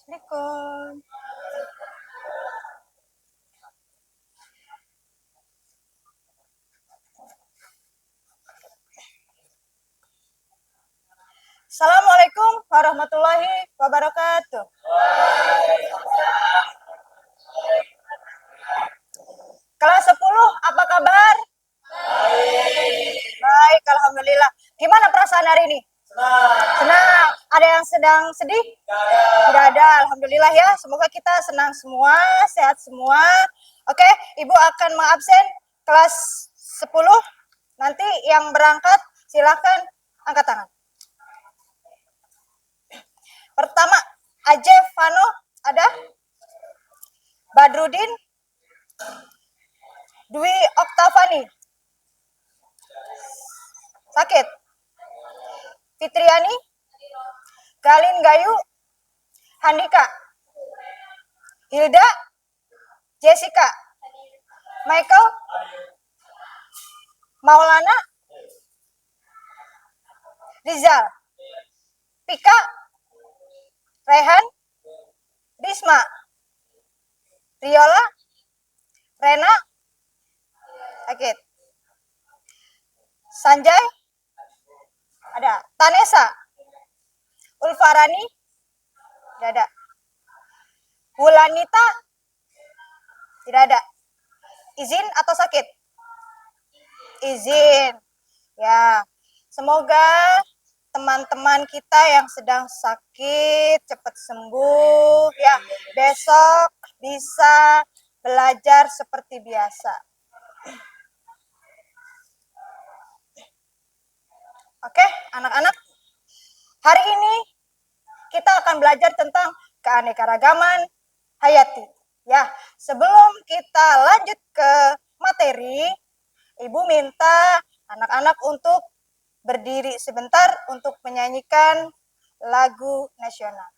Assalamualaikum. Assalamualaikum warahmatullahi wabarakatuh. Kelas 10, apa kabar? Baik, alhamdulillah. Gimana perasaan hari ini? Senang. Ada yang sedang sedih? Tidak ada, alhamdulillah ya. Semoga kita senang semua, sehat semua. Oke, Ibu akan mengabsen kelas 10. Nanti yang berangkat silakan angkat tangan. Pertama, Ajef Fano, ada? Badrudin, Dwi Oktavani, sakit. Fitriani, Galin Gayu, Handika, Hilda, Jessica, Michael, Maulana, Rizal, Pika, Rehan, Risma, Riola, Rena, sakit. Sanjay, ada. Tanesa, Ulfarani, tidak ada. Wulanita, tidak ada. Izin atau sakit? Izin. Ya, semoga teman-teman kita yang sedang sakit cepat sembuh ya. Besok bisa belajar seperti biasa. Oke, anak-anak. Hari ini kita akan belajar tentang keanekaragaman hayati. Ya, sebelum kita lanjut ke materi, Ibu minta anak-anak untuk berdiri sebentar untuk menyanyikan lagu nasional.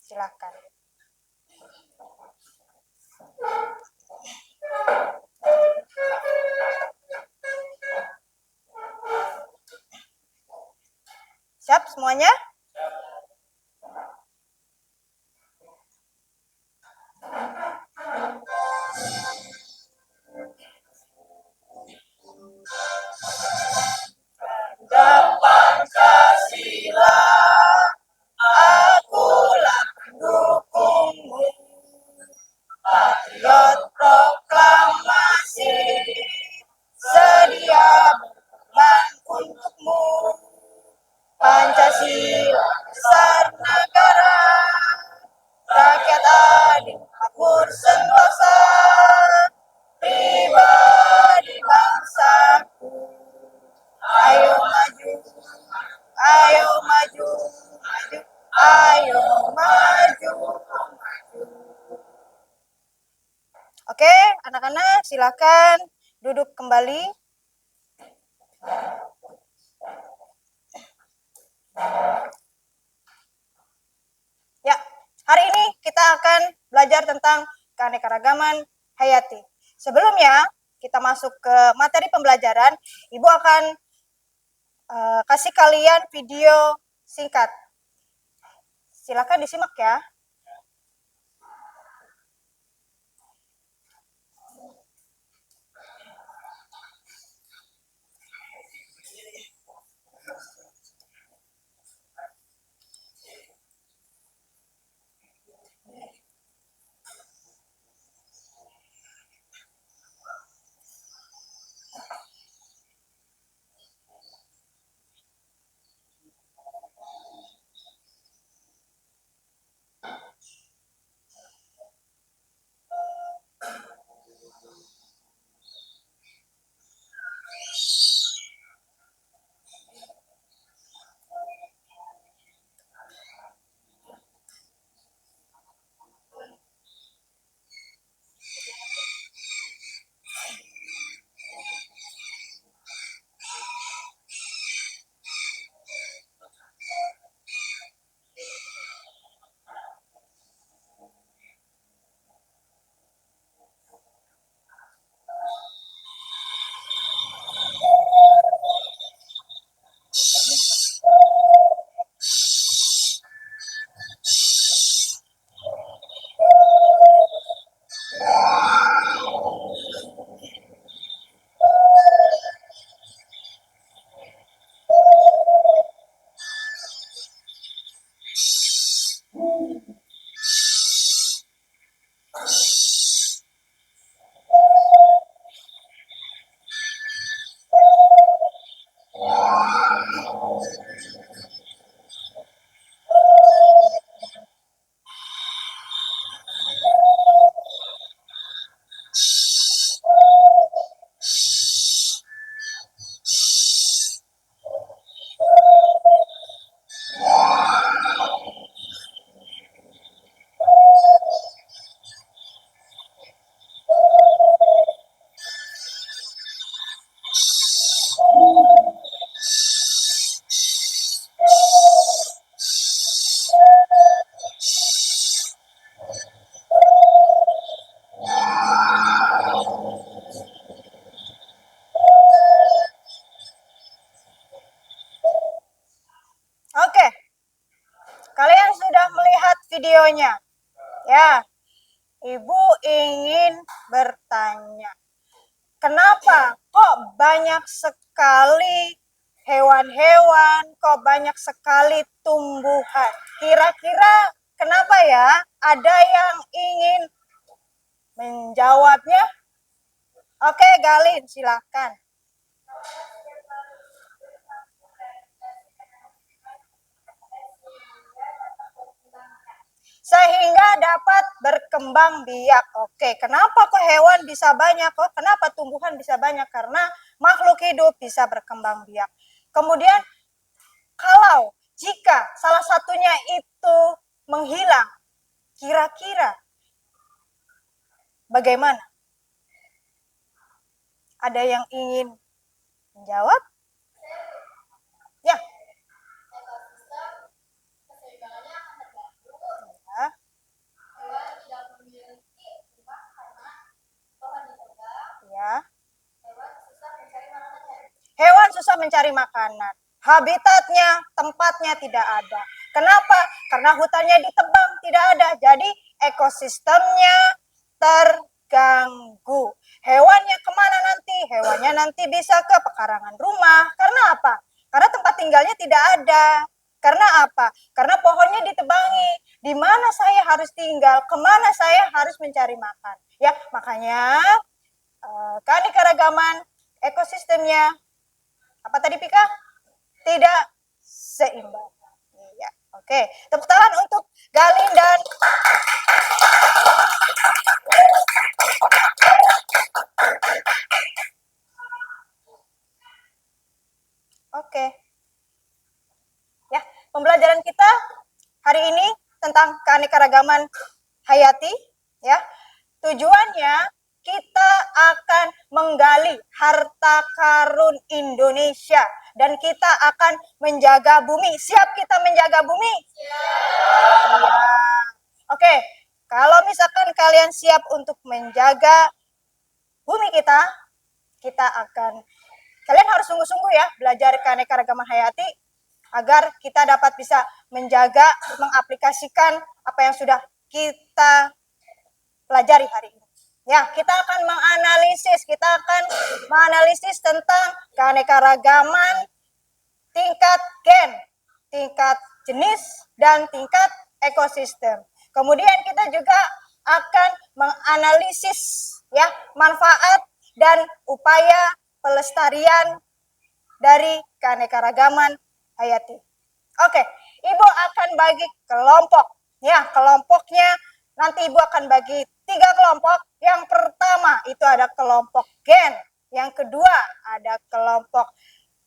Silakan. Siap semuanya? Pancasila, akulah pendukungmu, patriot proklamasi, sedia berkorban untukmu. Pancasila besar negara, rakyat adil makmur sentosa, pribadi bangsaku. Ayo maju, ayo maju, maju, ayo maju, maju. Oke, anak-anak silakan duduk kembali. Ya, hari ini kita akan belajar tentang keanekaragaman hayati. Sebelumnya kita masuk ke materi pembelajaran, Ibu akan kasih kalian video singkat. Silakan disimak ya. Kalian sudah melihat videonya? Ya. Ibu ingin bertanya, kenapa kok banyak sekali hewan-hewan, kok banyak sekali tumbuhan? Kira-kira kenapa ya? Ada yang ingin menjawabnya? Oke, Galin, silakan. Sehingga dapat berkembang biak. Oke, kenapa kok hewan bisa banyak? Kok kenapa tumbuhan bisa banyak? Karena makhluk hidup bisa berkembang biak. Kemudian kalau jika salah satunya itu menghilang, kira-kira bagaimana? Ada yang ingin menjawab? Ya. Ya. Ya. Hewan susah mencari makanan. Habitatnya, tempatnya tidak ada. Kenapa? Karena hutannya ditebang, tidak ada. Jadi ekosistemnya terganggu. Hewannya kemana nanti? Hewannya nanti bisa ke pekarangan rumah. Karena apa? Karena tempat tinggalnya tidak ada. Karena apa? Karena pohonnya ditebangi. Di mana saya harus tinggal? Kemana saya harus mencari makan? Ya, makanya keanekaragaman ekosistemnya apa tadi Pika? Tidak seimbang. Iya, oke. Tepuk tangan untuk Galin dan oke. Ya, pembelajaran kita hari ini tentang keanekaragaman hayati ya. Tujuannya kita akan menggali harta karun Indonesia dan kita akan menjaga bumi. Siap kita menjaga bumi? Siap. Ya. Oke, kalau misalkan kalian siap untuk menjaga bumi kita akan kalian harus sungguh-sungguh ya belajar keanekaragaman hayati agar kita dapat bisa menjaga, mengaplikasikan apa yang sudah kita pelajari hari ini. Ya, kita akan menganalisis tentang keanekaragaman tingkat gen, tingkat jenis, dan tingkat ekosistem. Kemudian kita juga akan menganalisis ya manfaat dan upaya pelestarian dari keanekaragaman hayati. Oke, Ibu akan bagi kelompok. Ya, kelompoknya nanti Ibu akan bagi 3 kelompok. Yang pertama itu ada kelompok gen. Yang kedua ada kelompok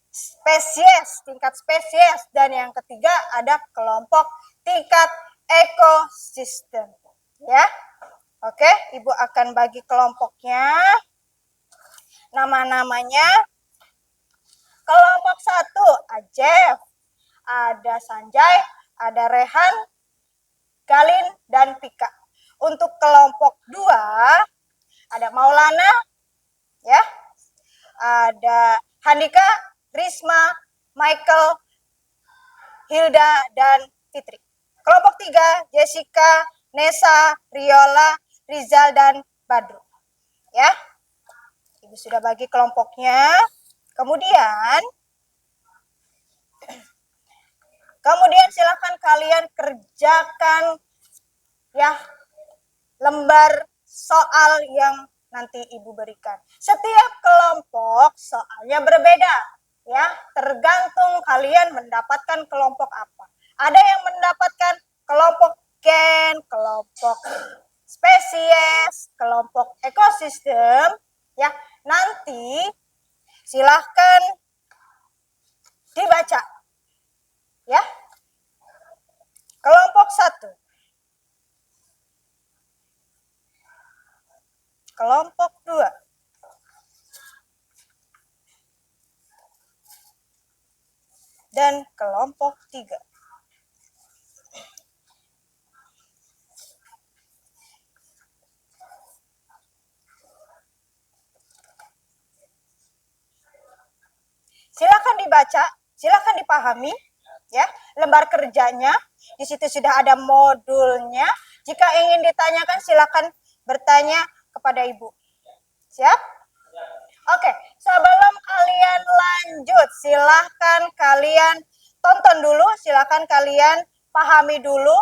spesies, tingkat spesies. Dan yang ketiga ada kelompok tingkat ekosistem. Ya, oke, Ibu akan bagi kelompoknya. Nama-namanya. Kelompok 1, Ajef, ada Sanjay, ada Rehan, Galin, dan Pika. Untuk kelompok 2, ada Maulana, ya, ada Handika, Risma, Michael, Hilda, dan Fitri. Kelompok 3, Jessica, Nesa, Riola, Rizal, dan Badru. Ya, Ibu sudah bagi kelompoknya. Kemudian silakan kalian kerjakan ya lembar soal yang nanti Ibu berikan. Setiap kelompok soalnya berbeda ya, tergantung kalian mendapatkan kelompok apa. Ada yang mendapatkan kelompok gen, kelompok spesies, kelompok ekosistem ya. Nanti silahkan dibaca ya. Kelompok 1, kelompok 2, dan kelompok 3. Silakan dibaca, silakan dipahami ya. lembar kerjanya. Di situ sudah ada modulnya. Jika ingin ditanyakan silakan bertanya kepada Ibu. Siap? Oke, sebelum kalian lanjut, silahkan kalian tonton dulu, silahkan kalian pahami dulu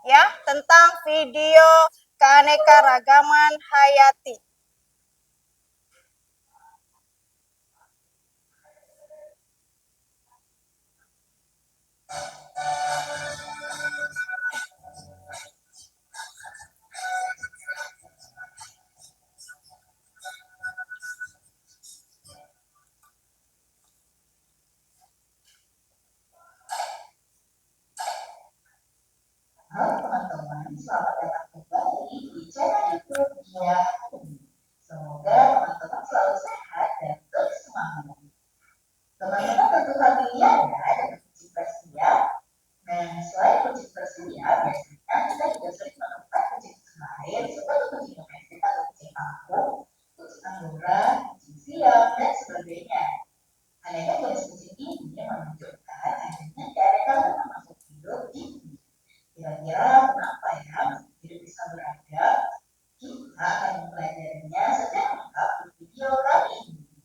ya tentang video keanekaragaman hayati. Halo teman-teman, selamat datang kembali di channel YouTube Dia Akademi. Semoga teman-teman selalu sehat dan bersemangat. Teman-teman tentu familiar ya dengan kucing Persia. Nah, selain kucing Persia, biasanya kita juga sering menemukan kucing lain seperti kucing domestik atau kucing kampung, kucing Angora, kucing siam, dan sebagainya. Adanya jenis kucing ini menunjukkan adanya keanekaragaman makhluk hidup di dunia. Kira-kira kenapa ya hidup bisa beragam? Kita akan mempelajarinya secara lengkap di video kali ini.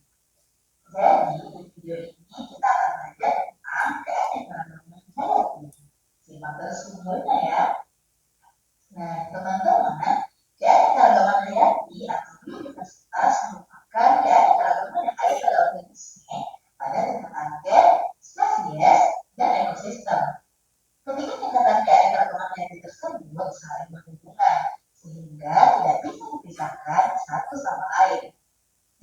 Jadi di video ini kita akan belajar tentang keanekaragaman hayati. Simak terus videonya ya. Nah, teman-teman, keanekaragaman hayati atau biodiversitas merupakan keanekaragaman yang ada pada organisme pada tingkatan spesies dan ekosistem. Ketika tingkatan keanekaragaman hayati tersebut saling berhubungan sehingga tidak bisa dipisahkan satu sama lain.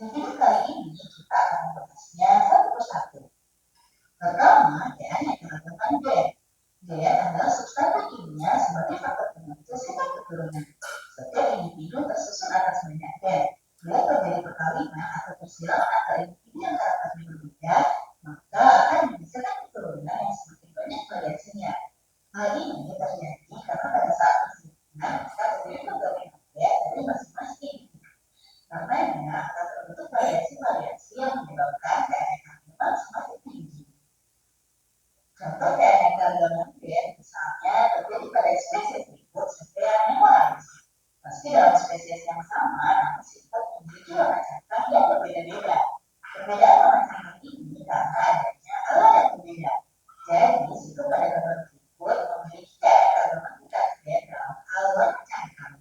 Di video kali ini kita akan membahasnya satu persatu. Pertama, keanekaragaman gen. Gen adalah substansi kimia sebagai faktor penentu sifat keturunan. Setiap individu tersusun atas banyak gen. Bila terjadi perkawinan atau persilangan antara individu yang karakternya berbeda, maka akan menghasilkan keturunan yang semakin banyak variasinya. Hal ini terjadi karena pada saat persalinan kita terdiri berbagai gen dari masing-masing individu. Karenanya akan terbentuk variasi-variasi yang menyebabkan keanekaragaman semakin tinggi. Contoh keanekaragaman gen misalnya terjadi pada spesies berikut seperti Nemoralis. Meski dalam spesies yang sama, namun sifat memiliki warna cakram yang berbeda-beda. Perbedaan warna cakram ini karena adanya alat yang berbeda. Jadi, situ pada gambar berikut memiliki keanekaragaman tingkat gen dalam hal warna cakram.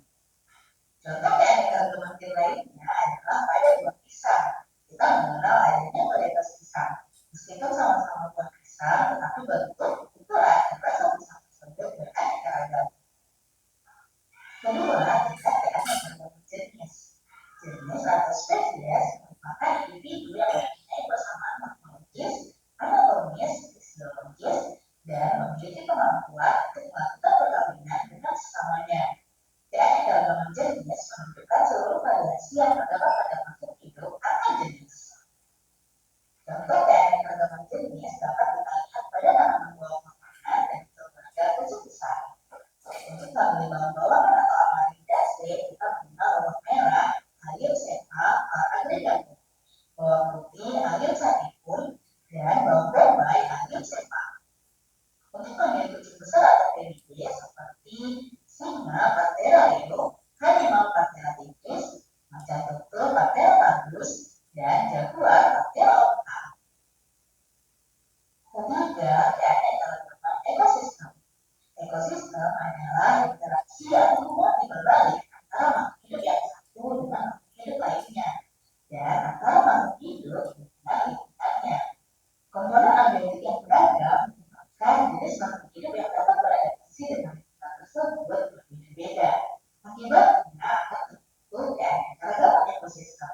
Contoh keanekaragaman gen lainnya adalah pada buah pisang. Kita mengenal adanya varietas pisang. Meskipun sama-sama buah pisang, tetapi bentuk, ukuran, dan rasa pisang tersebut beraneka ragam. Kedua, tingkat keanekaragaman jenis. Jenis atau spesies merupakan individu yang mempunyai persamaan morfologis, anatomis, fisiologis, dan memiliki kemampuan untuk melakukan perkawinan dengan sesamanya. Keanekaragaman jenis menunjukkan seluruh variasi yang terdapat pada makhluk hidup atau jenis. Contoh keanekaragaman jenis dapat kita lihat pada tanaman buah makanan dan keluarga kucing besar. Untuk famili bawang-bawangan atau Amaryllidaceae, kita mengenal bawang merah, Allium cepa, Agrippina, bawang putih, Allium sativum, dan bawang bombay, Allium cepa. Untuk famili kucing besar atau felidae seperti singa, Panthera leo, harimau, Panthera tigris, macan tutul, Panthera pardus, dan jaguar, Panthera octa. Ketiga, keanekaragaman ekosistem. Ekosistem adalah interaksi yang hubungan berbalik antara makhluk hidup yang satu dengan makhluk hidup lainnya dan antara makhluk hidup dengan lingkungannya. Komponen abiotik yang beragam menyebabkan jenis makhluk hidup yang dapat beradaptasi dengan lingkungan tersebut berbeda-beda. Akibatnya akan terbentuk keanekaragaman ekosistem.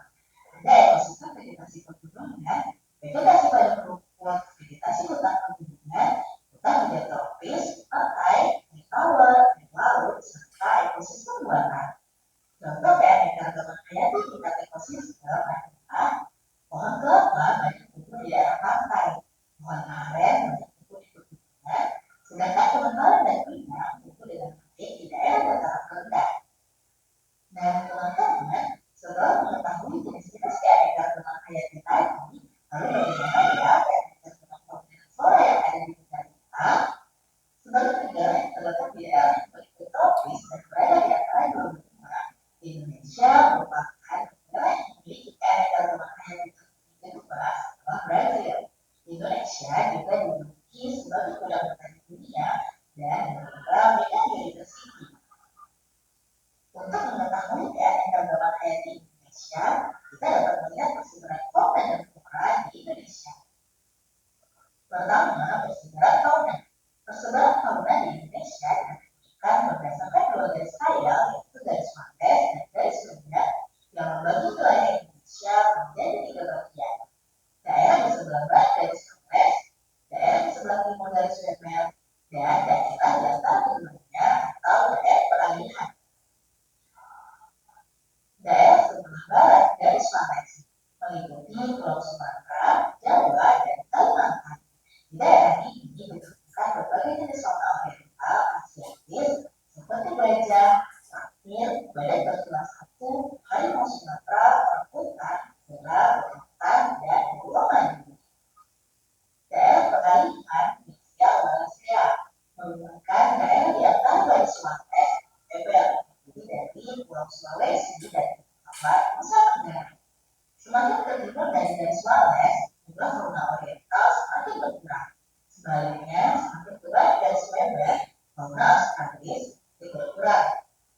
Ada ekosistem vegetasi pegunungan, vegetasi padang rumput, vegetasi hutan pegunungan, hutan hujan tropis, pantai, air tawar, air laut, serta ekosistem buatan. terletak di daerah yang berikut tropis dan berada di antara dua benua, Indonesia merupakan negara yang memiliki keanekaragaman hayati kedua setelah Brazil. Indonesia juga dimiliki sebagai gudang petani dunia dan beberapa biodiversity. Untuk mengetahui keanekaragaman hayati Indonesia, kita dapat melihat persebaran fauna dan flora di Indonesia. Pertama, persebaran fauna. Persebaran fauna di Indonesia diberikan berdasarkan dua garis khayal, yaitu garis Marquez dan garis Lunda, yang membagi wilayah Indonesia menjadi tiga bagian. Daerah di sebelah barat garis Marquez, daerah di sebelah timur garis Weber, dan daerah di antara keduanya atau daerah peralihan. Daerah sebelah barat garis Marquez meliputi Pulau Sumatera, Jawa, dan Kalimantan. Di daerah ini ditemukan berbagai jenis fauna oriental asiatis seperti gajah, satir, badak bertulang satu, harimau Sumatera, orangutan, kura, orangutan, dan beruang madu. Daerah peralihan Indonesia Wallacea merupakan daerah di antara garis Marquez dan Weber, dari Pulau Sulawesi dan Nusa Tenggara. Semakin ke timur dari garis Wallace, jumlah fauna oriental semakin berkurang. Sebaliknya, semakin ke barat garis Weber, fauna australis ikut berkurang.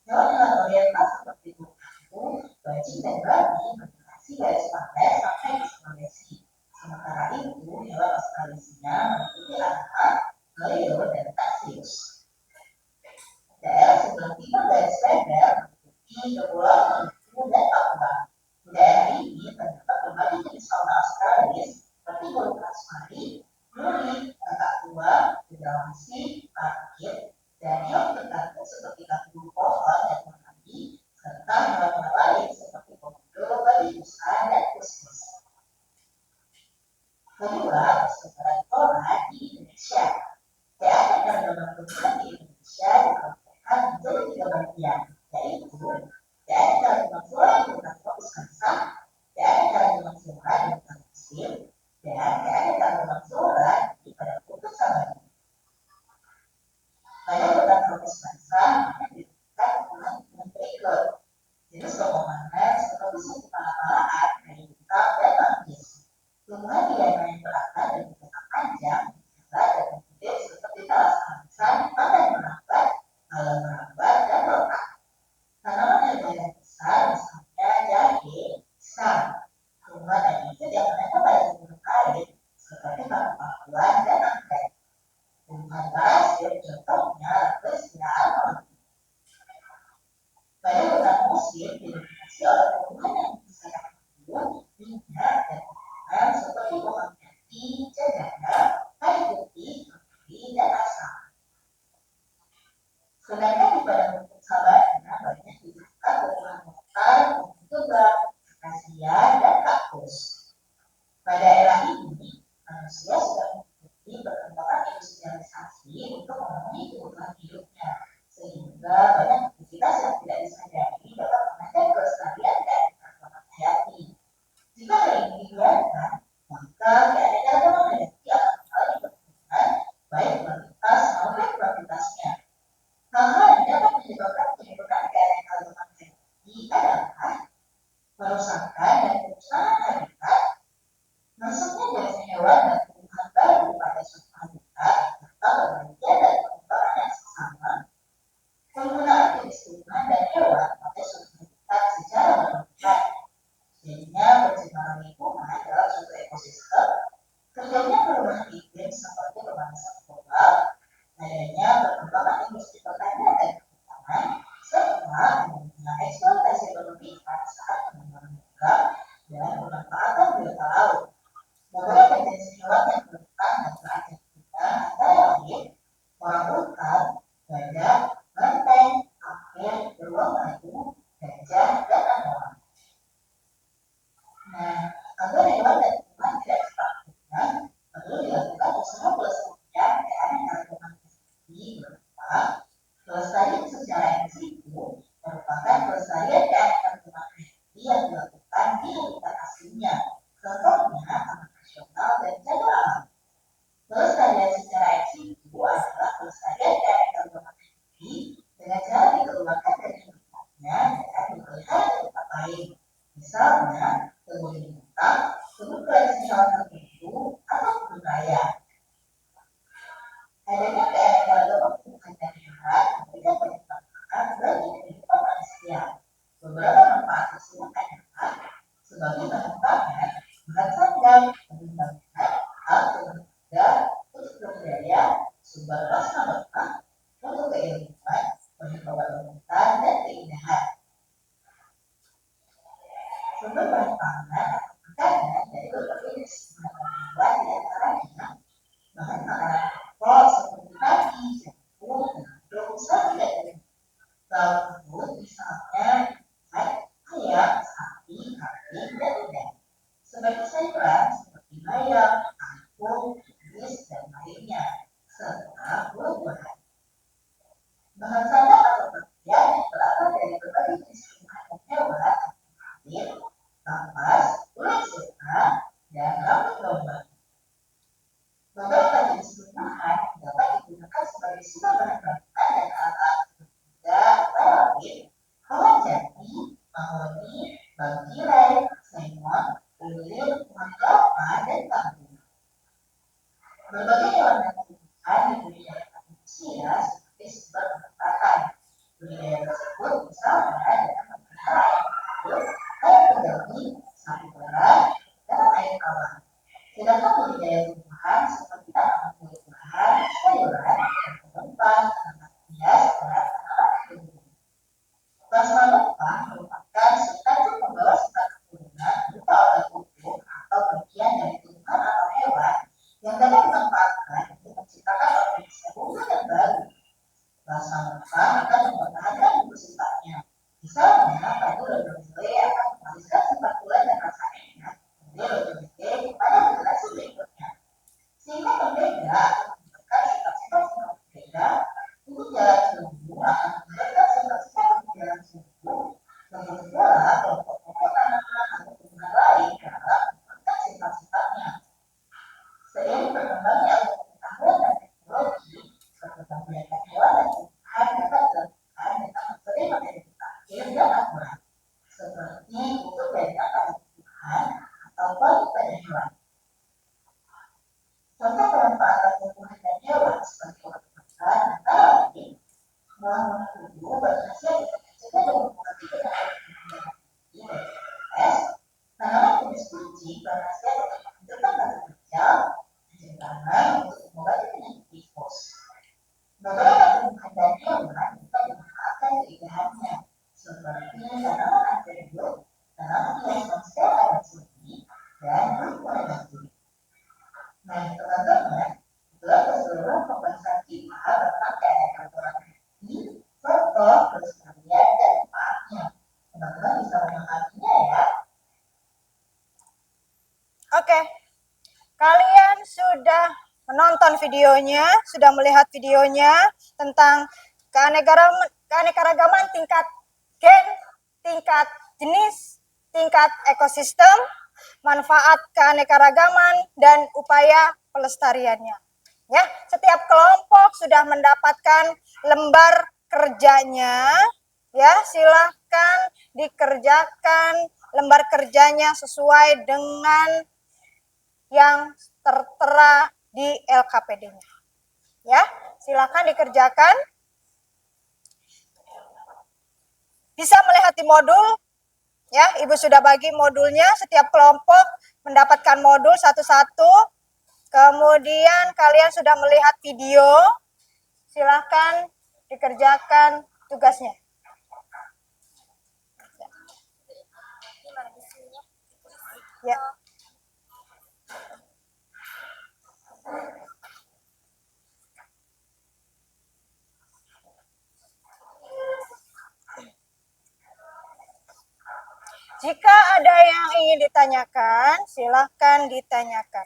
Hewan-hewan oriental seperti burung-hantu, bajing, dan babi melintasi garis pantai sampai di Sulawesi. Sementara itu, hewan australisia meliputi anak, leo, dan tarsius. Daerah sebelah timur garis Weber meliputi Kepulauan Maluku dan Papua. Di daerah ini terdapat berbagai jenis fauna australis seperti burung kasmari, lurik, kakak tua, cendrawasih, parkir, dan hewan tertentu seperti kanguru pohon dan merpati, serta hewan-hewan lain seperti komodo, babi busa, dan kuskus. Kedua, persebaran flora di Indonesia. Keanekaragaman tumbuhan di Indonesia dikelompokkan menjadi tiga bagian, yaitu keanekaragaman flora di hutan tropis basah, keanekaragaman flora di hutan musim, dan keanekaragaman flora di padang rumput sabana. Pada hutan tropis basah ditemukan tumbuhan berikut: jenis pepohonan seperti suku pala-palaan, kayu hitam, dan manggis. Tumbuhan liana yang berakar dan berbatang panjang, lebar dan gede seperti talas arisan, pandan merambat, alam merambat, dan rotak. Tanaman herba besar misalnya jahe, pisang. Tumbuhan epifit yang menempel pada tumbuhan air seperti paku-pakuan dan anggrek. Tumbuhan parasit contohnya Lepistia almond. Pada hutan musim didominasi oleh tumbuhan yang bisa tumbuh, minyak, dan tumbuhan seperti pohon jati, cendana, kayu putih, kemiri, dan asam. Sedangkan di padang rumput sabana banyak ditemukan tumbuhan montar, pohon tumbang, akasia, dan kaktus. Pada era ini, manusia sudah mengikuti perkembangan industrialisasi untuk memenuhi kebutuhan hidupnya, sehingga banyak aktivitas yang tidak disadari dapat mengancam kelestarian keanekaragaman hayati. Jika hal ini dibiarkan, maka keanekaragaman hayati akan mengalami penurunan baik kualitas maupun kuantitasnya. Hal-hal yang dapat menyebabkan penurunan keanekaragaman hayati adalah perusakan dan pemusnahan habitat, masuknya jenis hewan dan tumbuhan baru pada suatu habitat serta pergantian dan pengembangan yang seksama, penggunaan jenis tumbuhan dan hewan pada suatu habitat secara berlebihan, jadinya pencemaran lingkungan dalam suatu ekosistem, terjadinya perubahan iklim seperti pemanasan global, adanya perkembangan industri pertanian dan perikanan, serta adanya eksploitasi berlebihan saat pengembangan logam dan pemanfaatan biota laut. Beberapa jenis hewan yang rentan dan terancam punah antara lain orangutan, badak, banteng, tapir, beruang madu, gajah, dan anoa. Nah, agar hewan dan tumbuhan tidak cepat punah, perlu dilakukan usaha pelestarian keanekaragaman hayati berupa pelestarian secara in situ merupakan pelestarian keanekaragaman hayati yang dilakukan di habitat aslinya. Contohnya taman nasional dan cagar alam. Pelestarian secara in situ adalah pelestarian keanekaragaman misalnya kebun binatang, kebun koleksi hewan tertentu, atau kebun raya. Adanya keanekaragaman tumbuhan dan hewan memberikan banyak manfaat bagi kehidupan manusia. Beberapa manfaat tersebut adalah sebagai bahan pangan, bahan sandang, bahan bangunan, alat berharga, untuk budaya, sumber rasa lemak, untuk keilmuan, bahan bangunan, dan keindahan. Sumber bahan pangan atau makanan dari berbagai jenis hewan di antaranya bahan makanan pokok seperti padi, jagung, gandum, sapi, dan daging. Lalu misalnya ayam, sapi, kambing, dan udang. Sebagai sayuran seperti bayam, kangkung, kubis, dan lainnya, serta buah-buahan. Bahan sandang atau pakaian yang berasal dari berbagai jenis tumbuhan dan hewan, kulit, kapas, kulit serta, dan rambut domba. Beberapa jenis tumbuhan dapat digunakan sebagai sumber bahan bangunan dan alat berharga antara lain pohon jati, mahoni, bangkirai, sengon, lilin, pohon kelapa, dan bambu. Berbagai hewan dan tumbuhan dibudidayakan manusia sebagai sumber pendapatan. Budidaya tersebut misalnya dengan memelihara ayam kampung, ayam pedagang, sapi perah, dan ayam kawan. Sedangkan budidaya tumbuhan seperti tanaman buah-buahan, sayuran, dan penumpang, tanaman hias, dan tanaman hidup. Plasma lempah merupakan substansi pembawa sifat keturunan berupa organ tubuh atau bagian dari tumbuhan atau hewan yang dapat dimanfaatkan untuk menciptakan organisme unggul yang baru. Plasma lempah akan mempertahankan tubuh sifatnya. Misalnya, pada lodogele akan mewariskan sifat kuat dan rasa enak dari lodogele kepada generasi berikutnya. Sehingga pembeda akan menyebabkan sifat-sifat berbeda untuk jalan tumbuh akan menyebabkan sifat-sifat jalan tumbuh. Begitu pula kelompok-kelompok tanaman atau tumbuhan lain dalam mengembangkan sifat-sifatnya. Seiring berkembangnya ilmu pengetahuan dan teknologi, perkembangbiakan hewan dan tumbuhan dapat dilakukan dengan metode materi mutakhir dan akurat, seperti untuk beda pada tumbuhan atau balik pada hewan. Contoh pemanfaatan tumbuhan dan hewan sebagai obat-obatan antara lain buah-buahan tubuh berhasil untuk mencegah dan mengobati penyakit penyakit tinggi dan diabetes. Tanaman jenis kucing berhasil untuk menghidupkan batu ginjal dan jenggangan untuk mengobati penyakit tifus. Beberapa tumbuhan dan hewan dapat dimanfaatkan keindahannya, seperti tanaman anggrek, tanaman hias monstera dan suri, dan bunga batu. Nah, teman-teman, itulah keseluruhan pembahasan kita tentang keanekaragaman hayati, foto, kelestarian, dan manfaatnya. Teman-teman bisa memahaminya ya. Oke, kalian sudah menonton videonya, sudah melihat videonya tentang keanekaragaman tingkat gen, tingkat jenis, tingkat ekosistem, manfaat keanekaragaman, dan upaya pelestariannya. Ya, setiap kelompok sudah mendapatkan lembar kerjanya. Ya, silahkan dikerjakan lembar kerjanya sesuai dengan yang tertera di LKPD-nya. Ya, silakan dikerjakan. Bisa melihat di modul. Ya, Ibu sudah bagi modulnya, setiap kelompok mendapatkan modul satu-satu. Kemudian kalian sudah melihat video. Silakan dikerjakan tugasnya. Ya. Jika ada yang ingin ditanyakan, silahkan ditanyakan.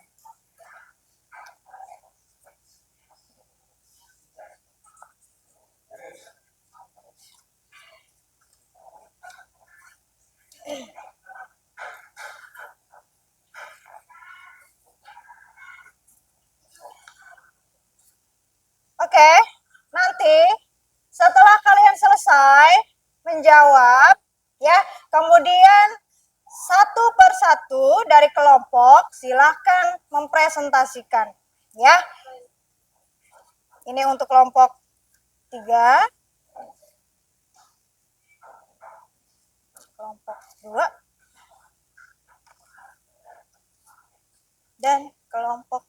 Oke, nanti setelah kalian selesai menjawab, ya, kemudian satu dari kelompok silahkan mempresentasikan ya. Ini untuk kelompok 3, kelompok 2, dan kelompok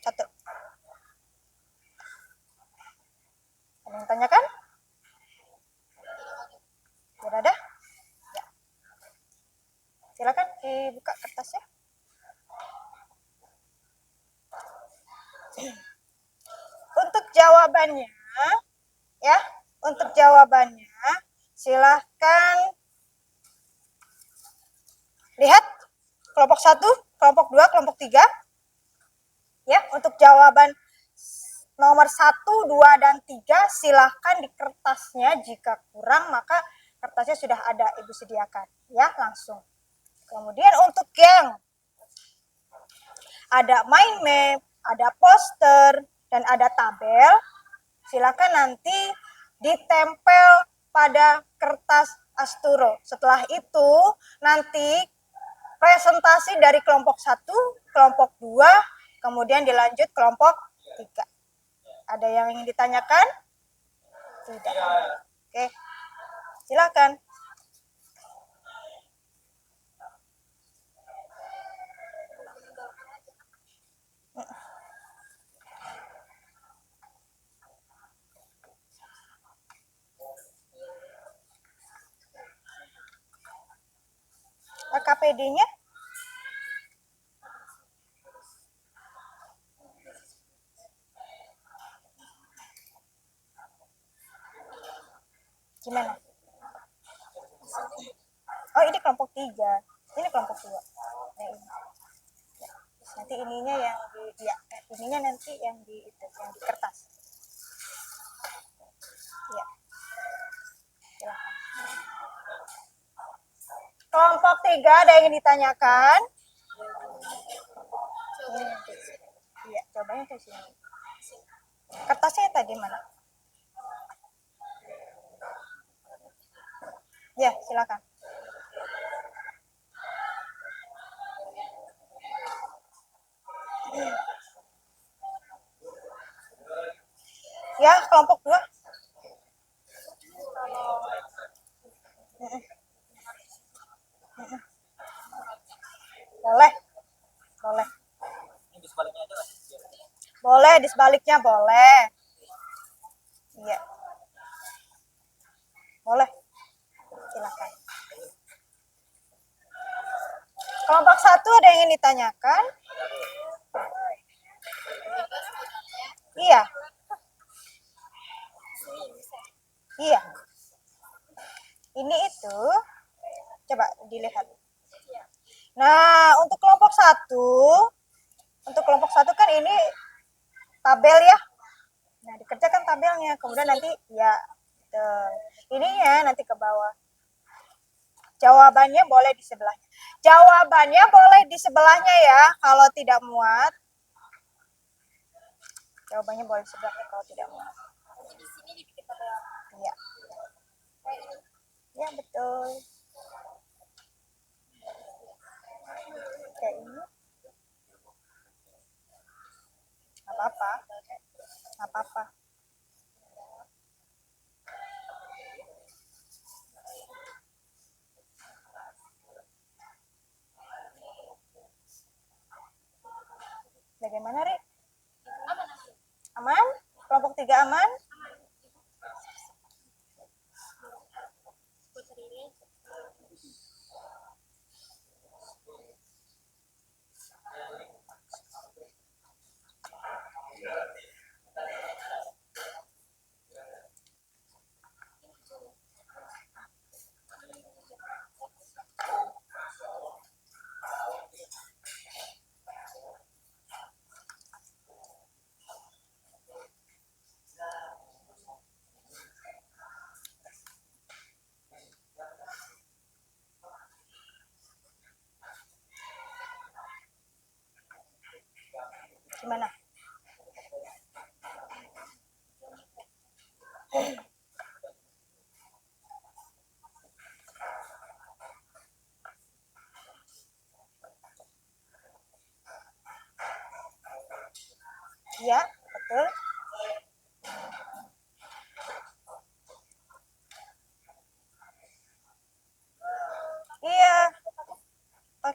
1. Ada yang tanyakan? Tidak ada? Ya. Silakan dibuka kertasnya. Untuk jawabannya, ya, untuk jawabannya silahkan lihat kelompok 1, kelompok 2, kelompok 3. Ya, untuk jawaban nomor 1, 2, dan 3 silahkan di kertasnya. Jika kurang maka kertasnya sudah ada, Ibu sediakan ya langsung. Kemudian untuk yang ada mind map, ada poster, dan ada tabel, silakan nanti ditempel pada kertas Asturo. Setelah itu nanti presentasi dari kelompok 1, kelompok 2, kemudian dilanjut kelompok 3. Ada yang ingin ditanyakan? Tidak. Oke, silakan. KPD-nya? Gimana? Oh, ini kelompok 3. Ini kelompok 2. Nah, ini. Ya. Nanti ininya yang di ya, ininya nanti yang di itu, yang di kertas. Ya. Silakan. Kelompok 3 ada yang ingin ditanyakan? Iya, cobain ke sini. Kertasnya tadi mana? Ya, silakan. Ya, kelompok 2. Boleh. Boleh. Boleh, di sebaliknya boleh. Iya. Boleh. Silakan. Kelompok 1 ada yang ingin ditanyakan? Iya. Iya. Ini itu coba dilihat. Nah, untuk kelompok 1 kan ini tabel ya. Nah, dikerjakan tabelnya, kemudian nanti ya ininya nanti ke bawah. Jawabannya boleh di sebelahnya. Jawabannya boleh di sebelahnya ya, kalau tidak muat. Jawabannya boleh di sebelahnya kalau tidak muat. Di sini dibikin tabel. Iya. Ya, betul. Kayak ini. Nggak apa-apa. Nggak apa-apa. Bagaimana, Ri? Aman? Kelompok 3 aman?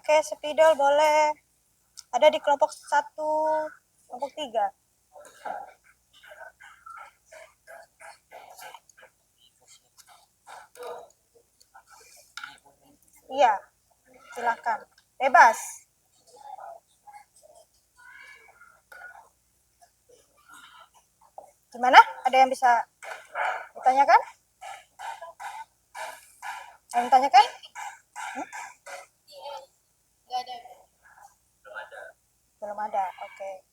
Oke, spidol boleh. Ada di kelompok 1, kelompok 3. Iya, silakan. Bebas. Gimana? Ada yang bisa ditanyakan? Yang ditanyakan? Nggak ada. Belum ada. Oke.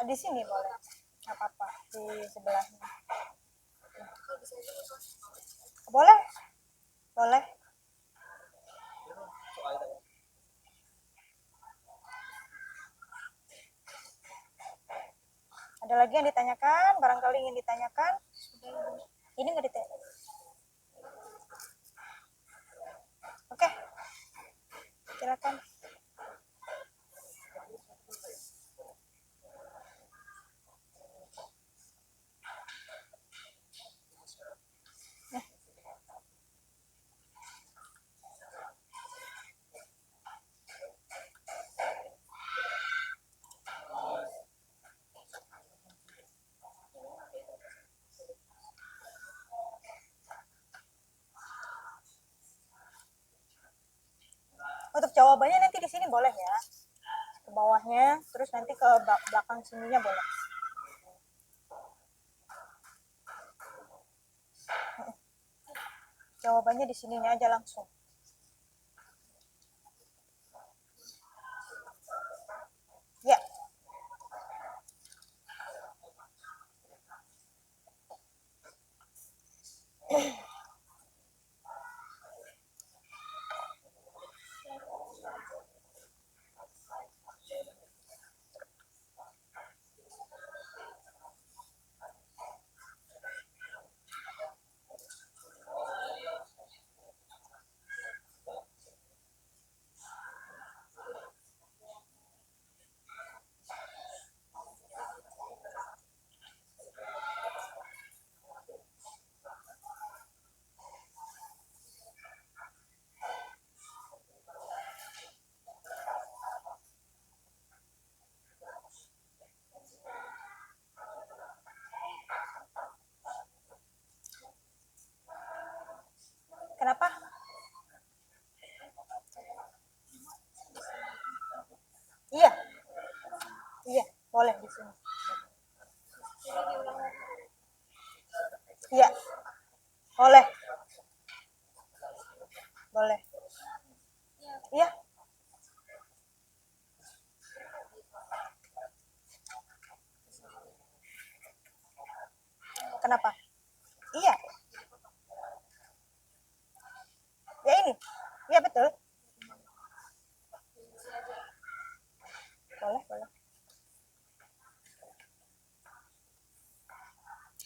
Di sini boleh. Nggak apa-apa. Di sebelahnya. Boleh? Boleh. Ada lagi yang ditanyakan? Barangkali ingin ditanyakan? Ini nggak ditanya. Oke. Silakan. Untuk jawabannya nanti di sini boleh ya. Ke bawahnya, terus nanti ke belakang sininya boleh. Jawabannya di sini aja langsung. Ya. Kenapa? Iya. Iya, boleh di sini. Iya. Boleh. Boleh. Iya. Kenapa? Iya. Ya ini. Iya betul. Boleh, boleh.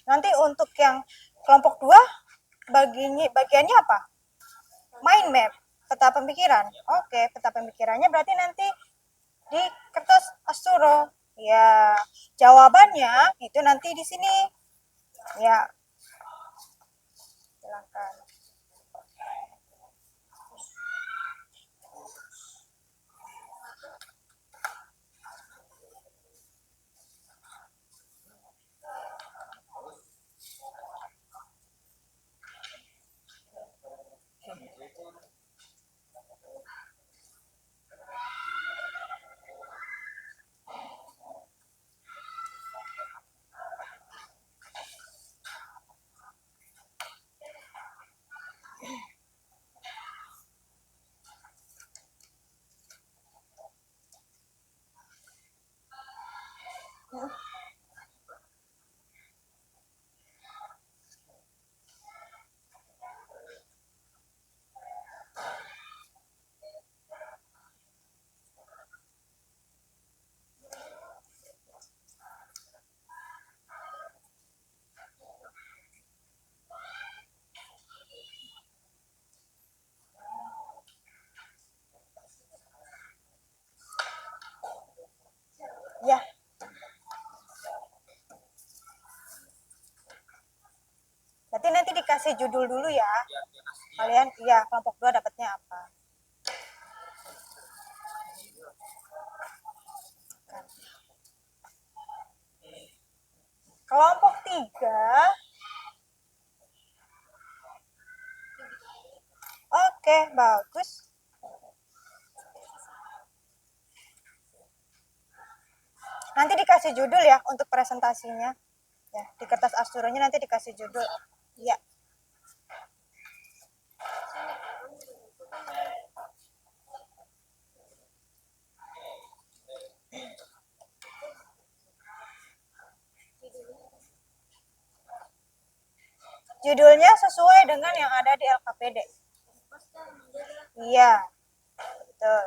Nanti untuk yang kelompok 2 bagiannya apa? Mind map, peta pemikiran. Oke, peta pemikirannya berarti nanti di kertas Asturo. Ya, jawabannya itu nanti di sini. Ya. Silakan. Ya. Berarti nanti dikasih judul dulu ya. Kalian, iya, kelompok 2 dapatnya apa? Kelompok 3. Oke, bagus. Nanti dikasih judul ya untuk presentasinya. Ya, di kertas arsuronya nanti dikasih judul. Ya. Judulnya sesuai dengan yang ada di LKPD. Iya, betul.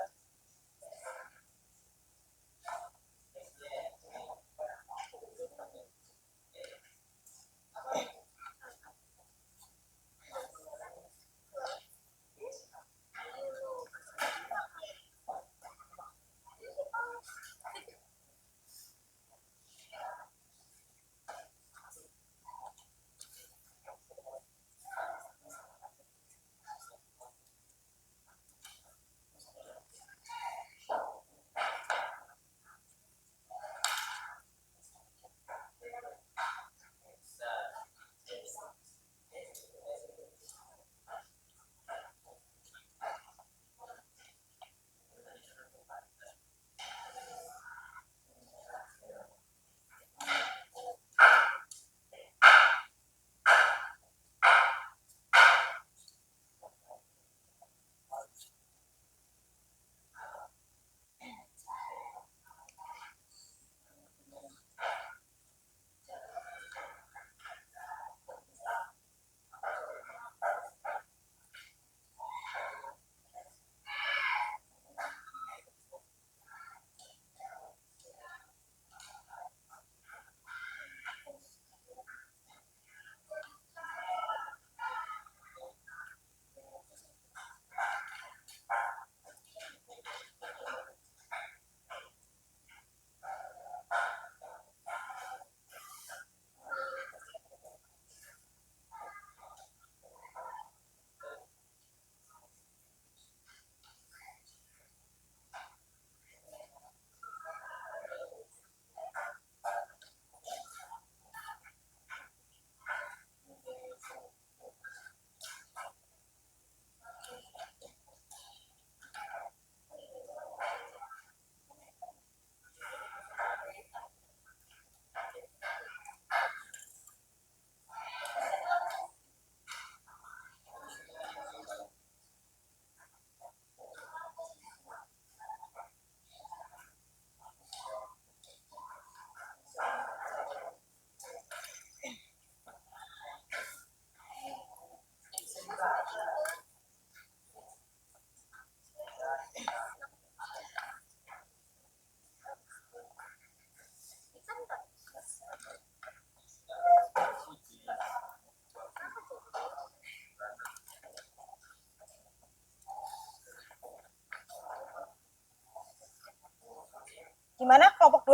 Gimana kelompok 2?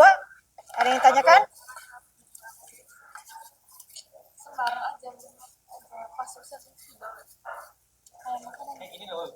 Ada yang tanyakan? Sekarang aja pas sukses banget. Kayak gini loh.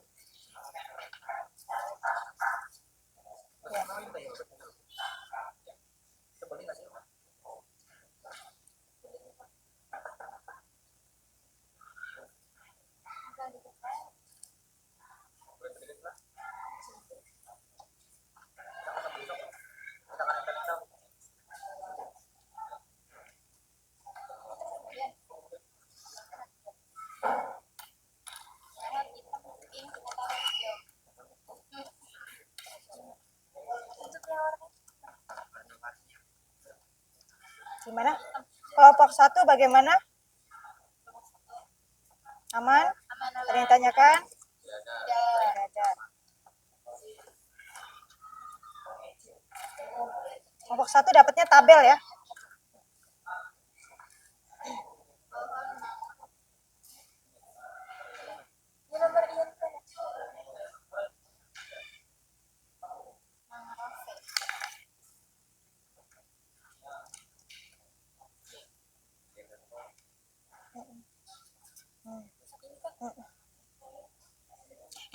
Gimana? Kelompok 1 bagaimana? Aman? Ada yang tanyakan? Tidak ada. Kelompok 1 dapatnya tabel ya.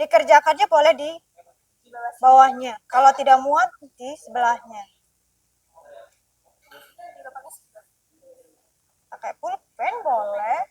dikerjakannya boleh di bawahnya. Kalau tidak muat di sebelahnya. Pakai pulpen boleh.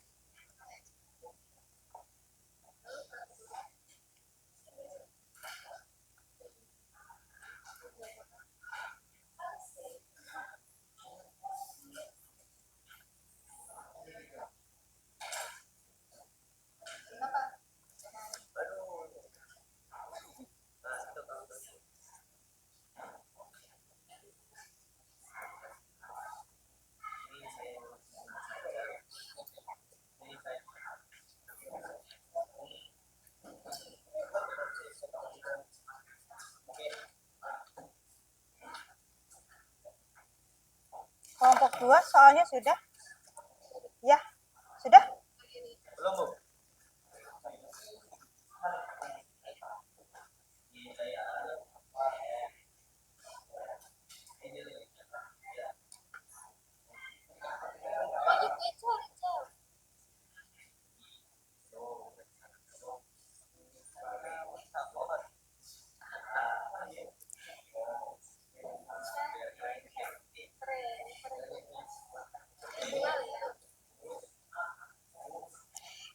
Kelompok 2 soalnya sudah? Ya, sudah? Belum, Bu.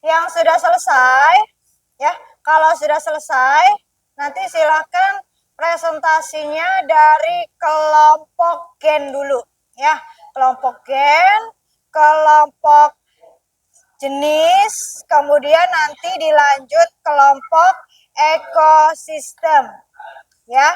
Yang sudah selesai, ya, kalau sudah selesai, nanti silakan presentasinya dari kelompok gen dulu, ya, kelompok gen, kelompok jenis, kemudian nanti dilanjut kelompok ekosistem, ya.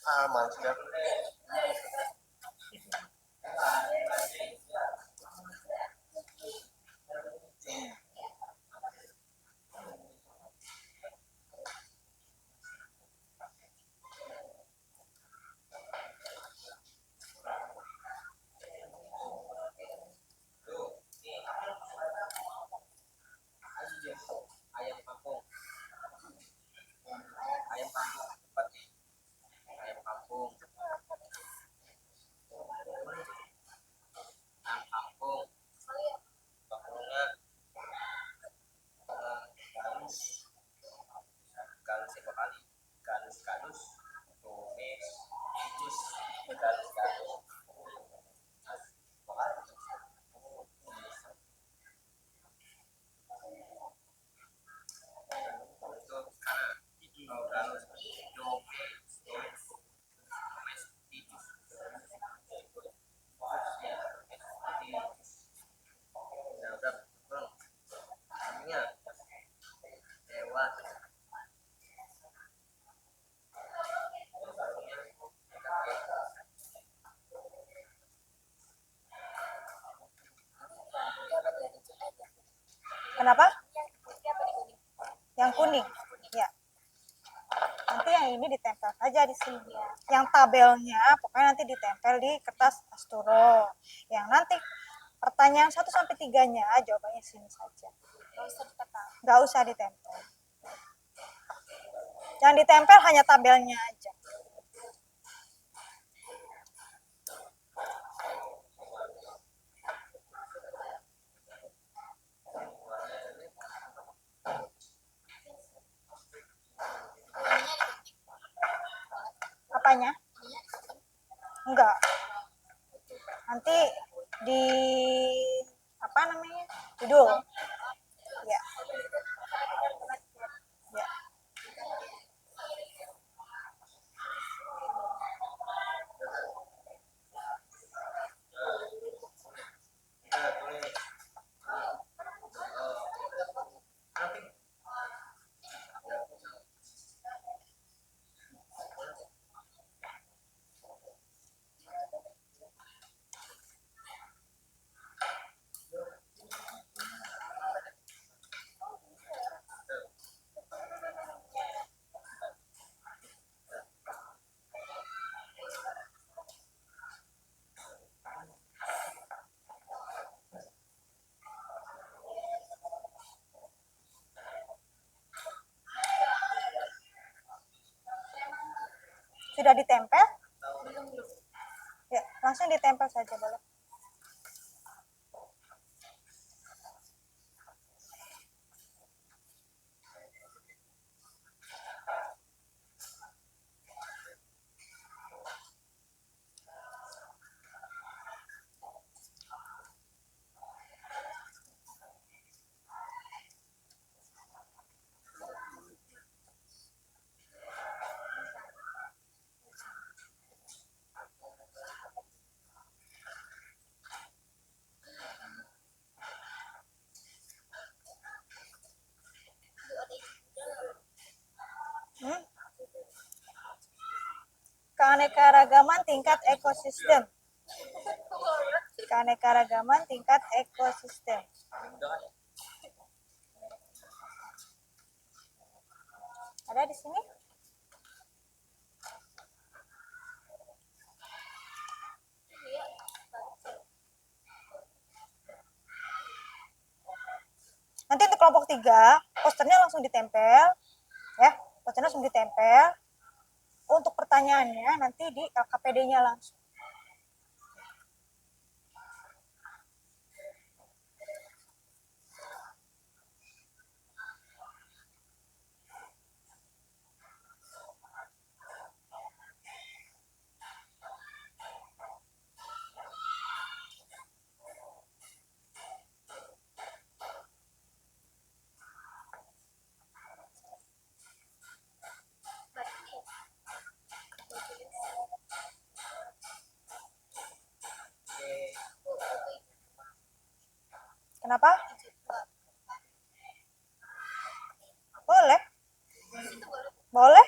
Aman sudah. Ayam kampung. Ayam kampung cepat nih. Ayam kampung. Ayam kampung. Bangunnya galus. Galus itu kali. Galus. Tumis. Jus. Galus. Kenapa? Yang kuning. Ya. Nanti yang ini ditempel saja di sini. Yang tabelnya pokoknya nanti ditempel di kertas asturo. Yang nanti pertanyaan 1 sampai 3-nya jawabannya sini saja. Nggak usah ditempel. Yang ditempel hanya tabelnya aja. Apanya? Enggak. Nanti di apa namanya? Judul. Ya. Ya. Sudah ditempel? Belum. Ya, langsung ditempel saja boleh. Hmm? Keanekaragaman tingkat ekosistem. Keanekaragaman tingkat ekosistem. Ada di sini? Nanti untuk kelompok 3, posternya langsung ditempel. Ya, posternya langsung ditempel. Untuk pertanyaannya nanti di LKPD-nya langsung. Kenapa? Boleh. Boleh.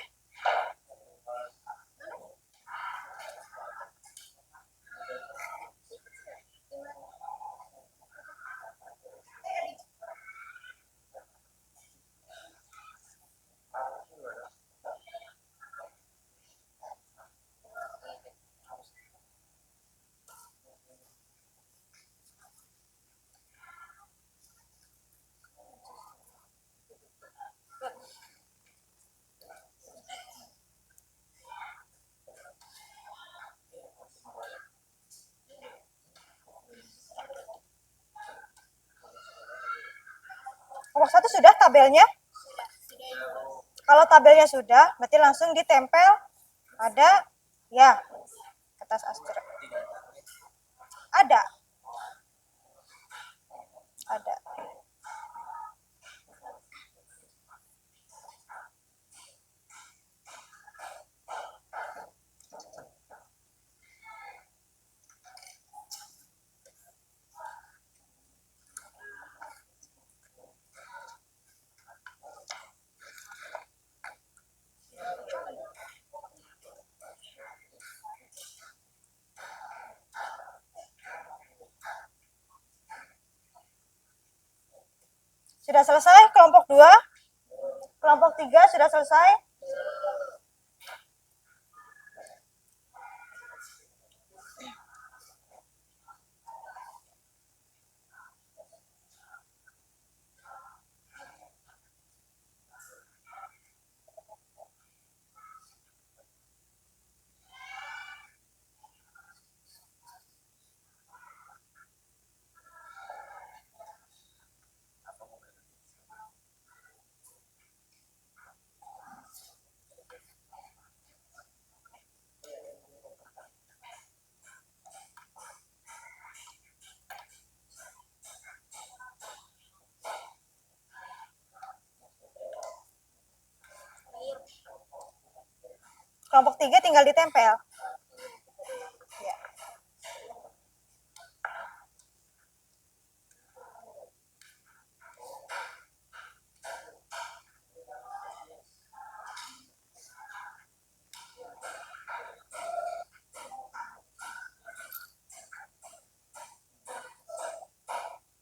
Kelompok 1 sudah tabelnya? Kalau tabelnya sudah, berarti langsung ditempel pada ya kertas Astra. Ada. Ada. Sudah selesai kelompok 2? Kelompok 3 sudah selesai? Kelompok 3 tinggal ditempel. Ya.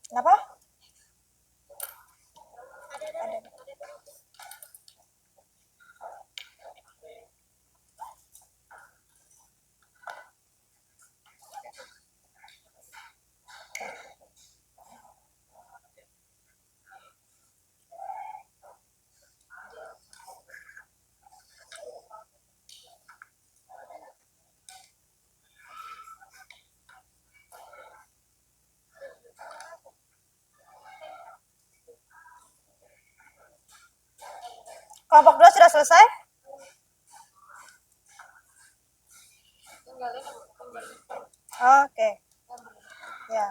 Kenapa? Ada. Kelompok 2 sudah selesai? tinggalin Oke. Ya.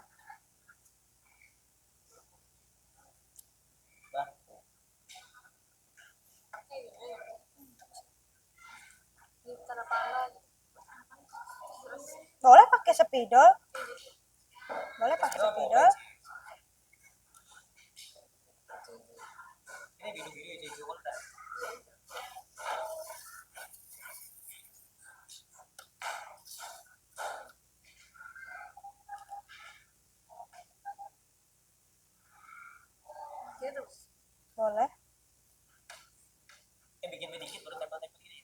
di tanda panah terus Boleh pakai spidol. Boleh pakai spidol. Ini biru-biru ya, hijau kan? gitu Boleh. Bikin dikit baru tempel-tempel gini.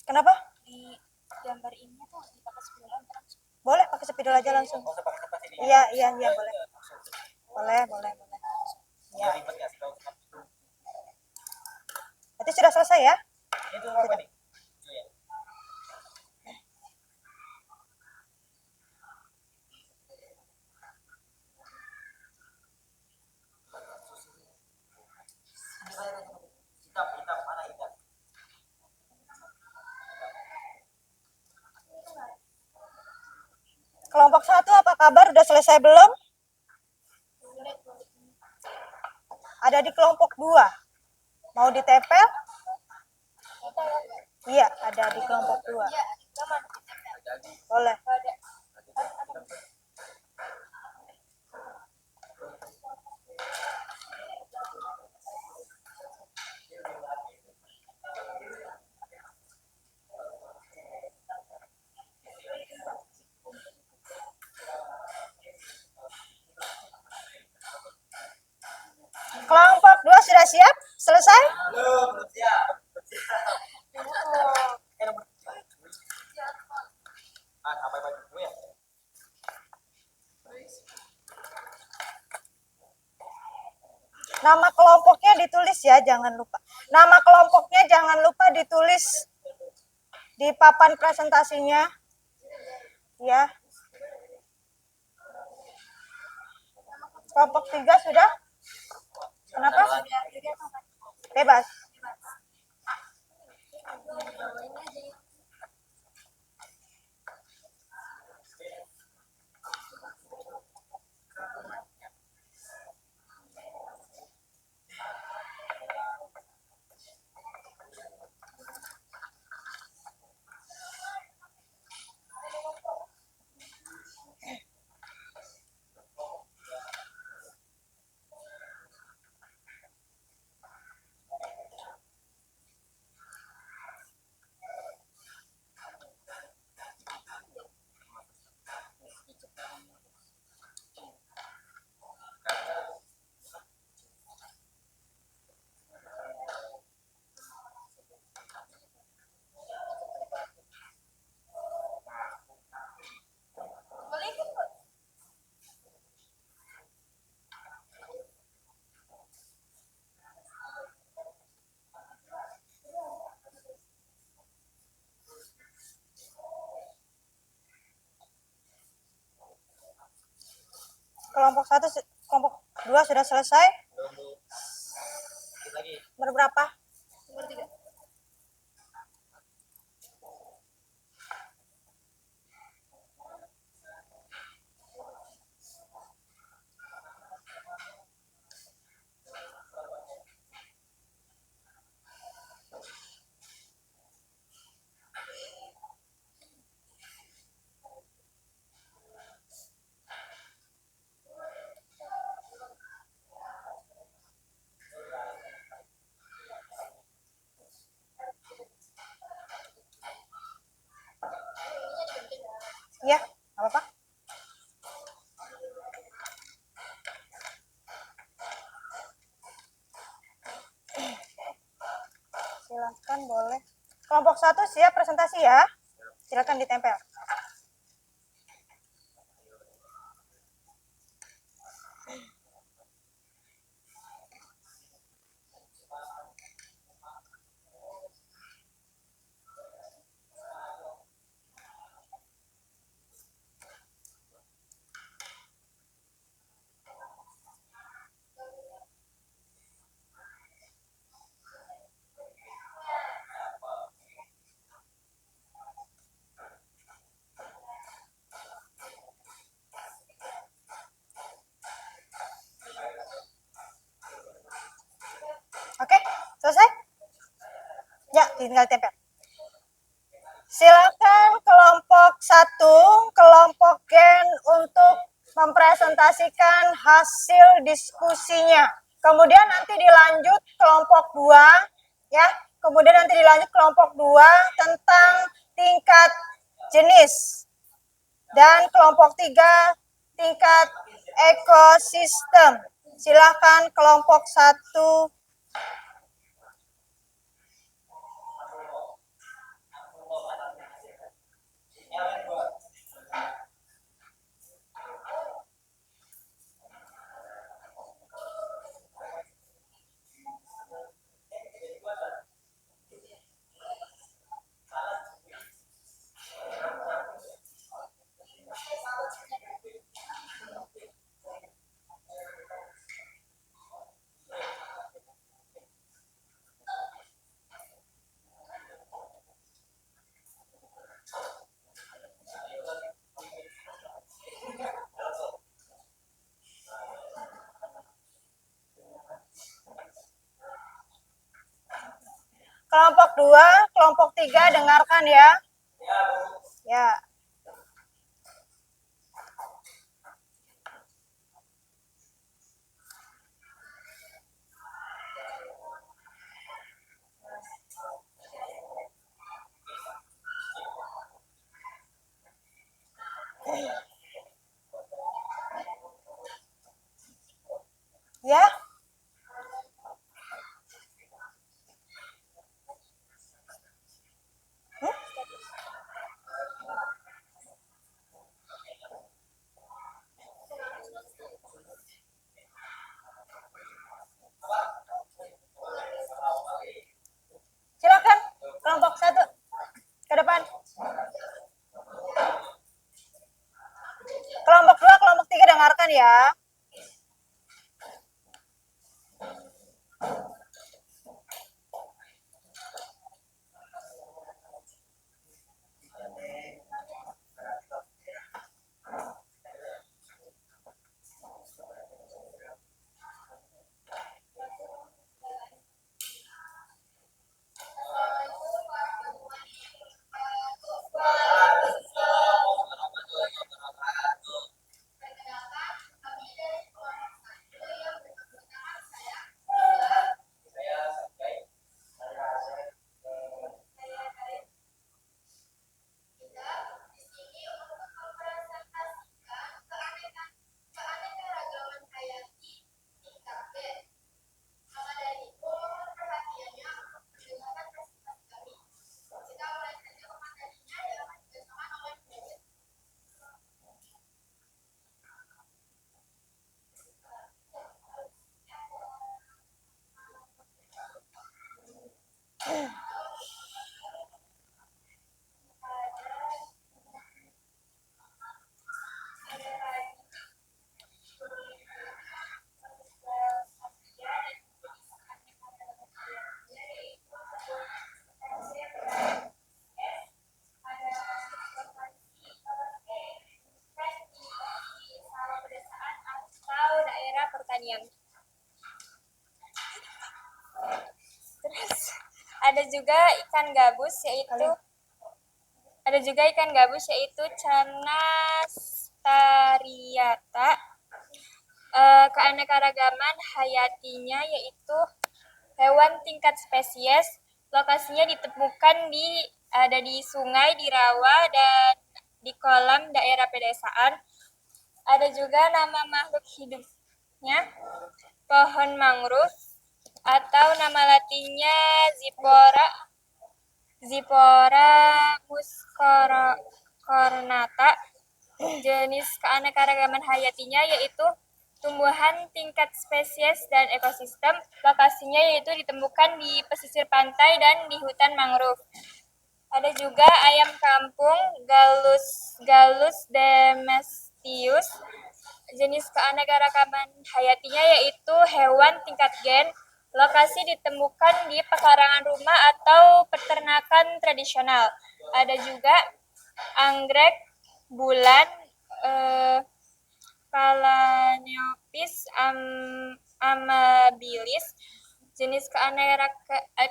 Kenapa? di gambar ini tuh dipakai sebulan terus Boleh pakai spidol aja langsung. Oh, pakai kertas ini. Iya, iya, iya, boleh. Boleh, boleh, boleh. Ya, ribet ya sih kalau Berarti sudah selesai ya? itu apa nih? Itu ya. Hitam, mana hitam? Kelompok 1 apa kabar? Udah selesai belum? Ada di kelompok 2. Mau ditempel? Iya, ada di kelompok 2. ya zaman Boleh. Kelompok 2 sudah siap? Selesai? Belum siap. Sampai baju gue ya. Nama kelompoknya ditulis ya, jangan lupa. Nama kelompoknya jangan lupa ditulis di papan presentasinya. Ya. Kelompok 3 sudah? Kenapa? Bebas. Kelompok 1, kelompok 2 sudah selesai? Dikit lagi. Berberapa? nomor 3 Iya, apa-apa. Silakan, boleh. Kelompok 1 siap presentasi ya? Silakan ditempel. tinggal tempel. Silakan kelompok 1, kelompok gen untuk mempresentasikan hasil diskusinya. Kemudian nanti dilanjut kelompok 2 ya. Kemudian nanti dilanjut kelompok 2 tentang tingkat jenis. Dan kelompok 3 tingkat ekosistem. Silakan kelompok 1. Kelompok 2, kelompok 3 dengarkan ya. Ya. Ya. Silakan kelompok 1 ke depan. Kelompok 2, kelompok 3 dengarkan ya. Atau daerah pertanian. Terus ada juga ikan gabus yaitu Canastariata. Keanekaragaman hayatinya yaitu hewan tingkat spesies. Lokasinya ditemukan ada di sungai, di rawa, dan di kolam daerah pedesaan. Ada juga nama makhluk hidupnya, pohon mangrove, atau nama latinnya Zipora muscornata. Jenis keanekaragaman hayatinya yaitu tumbuhan tingkat spesies dan ekosistem. Lokasinya yaitu ditemukan di pesisir pantai dan di hutan mangrove. Ada juga ayam kampung Gallus domesticus. Jenis keanekaragaman hayatinya yaitu hewan tingkat gen. Lokasi ditemukan di pekarangan rumah atau peternakan tradisional. Ada juga anggrek bulan Phalaenopsis amabilis. jenis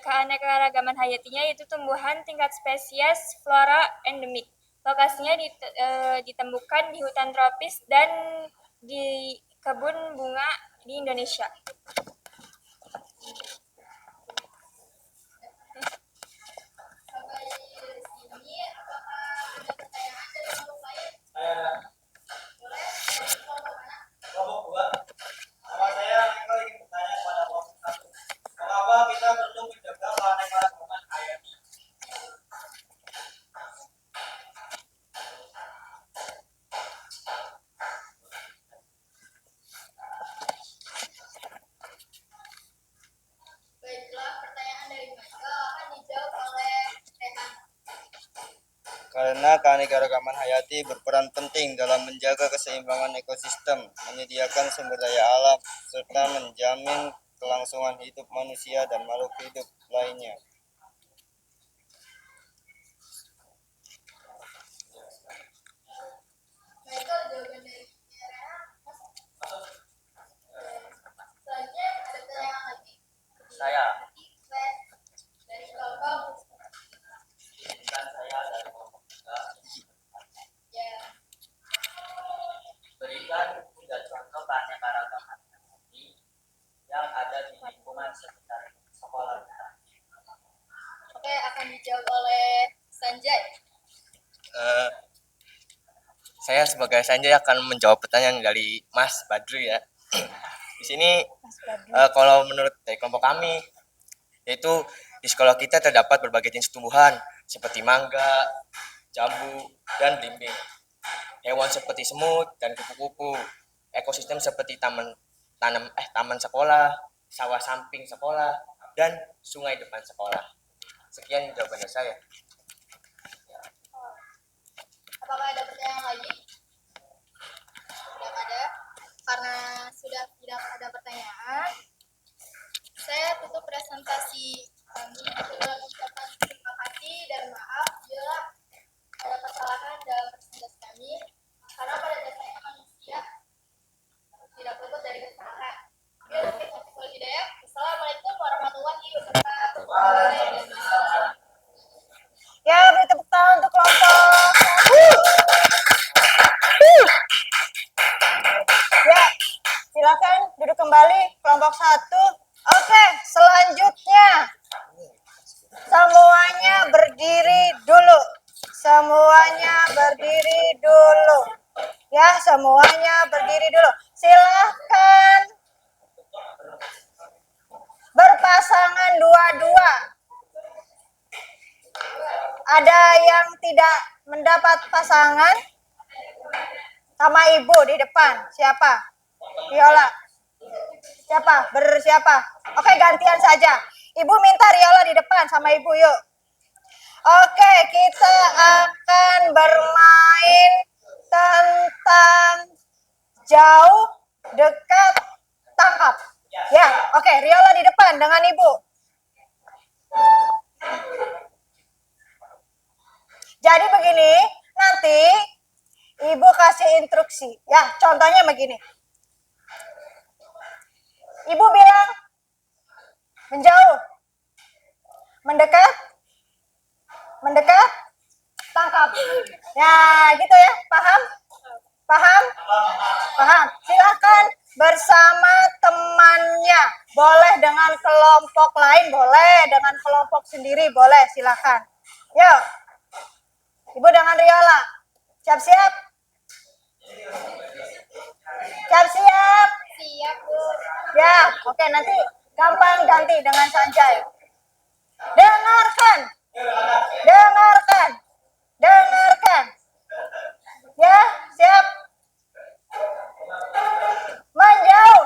keanekaragaman hayatinya yaitu tumbuhan tingkat spesies flora endemik. Lokasinya ditemukan di hutan tropis dan di kebun bunga di Indonesia. Kelompok 2. Nama saya Michael ingin bertanya kepada kelompok 1. Mengapa kita perlu menjaga keanekaragaman hayati? Baiklah, pertanyaan dari Michael akan dijawab oleh Rehan. Karena keanekaragaman hayati berperan penting dalam menjaga keseimbangan ekosistem, menyediakan sumber daya alam, serta menjamin kelangsungan hidup manusia dan makhluk hidup lainnya. Michael, jawaban dari Rehan. Selanjutnya ada pertanyaan lagi. Saya. Dari kelompok. Bukan saya dari kelompok 3. Ya. Berikan 3 contoh keanekaragaman hayati yang ada di lingkungan sekitar sekolah kita. Oke, akan dijawab oleh Sanjay. Saya sebagai Sanjay akan menjawab pertanyaan dari Mas Badru ya. Di sini kalau menurut dari kelompok kami, yaitu di sekolah kita terdapat berbagai jenis tumbuhan seperti mangga, jambu, dan belimbing. Hewan seperti semut dan kupu-kupu. Ekosistem seperti taman sekolah, sawah samping sekolah, dan sungai depan sekolah. Sekian jawaban dari saya. Apakah ada pertanyaan lagi? Tidak ada. Karena sudah tidak ada pertanyaan, saya tutup presentasi kami dengan ucapan terima kasih dan maaf bila ada kesalahan dalam presentasi kami. Karena pada dasarnya manusia tidak luput dari kesalahan. Assalamualaikum warahmatullahi wabarakatuh. Ya, beri tepuk tangan untuk kelompok. Ya, silakan duduk kembali kelompok 1. Oke, selanjutnya semuanya berdiri dulu. Semuanya berdiri dulu. Ya, semuanya berdiri dulu. Silahkan berpasangan dua-dua. Ada yang tidak mendapat pasangan? Sama ibu di depan. Siapa? Riola. Siapa? Bersiapa? Oke, gantian saja. Ibu minta Riola di depan sama ibu yuk. Oke, kita akan bermain tentang jauh, dekat, tangkap. Ya, oke, Riola di depan dengan ibu. Jadi begini, nanti ibu kasih instruksi. Ya, contohnya begini. Ibu bilang menjauh, mendekat, mendekat, tangkap. Ya, gitu ya, paham? Paham? Paham. Silakan bersama temannya. Boleh dengan kelompok lain, boleh dengan kelompok sendiri, boleh. Silakan. Yuk. Ibu dengan Riola. Siap-siap? Siap-siap? Siap, Bu. Ya, oke, nanti gampang ganti dengan Sanjay. Dengarkan. Dengarkan. Dengarkan. Ya, siap? Menjauh.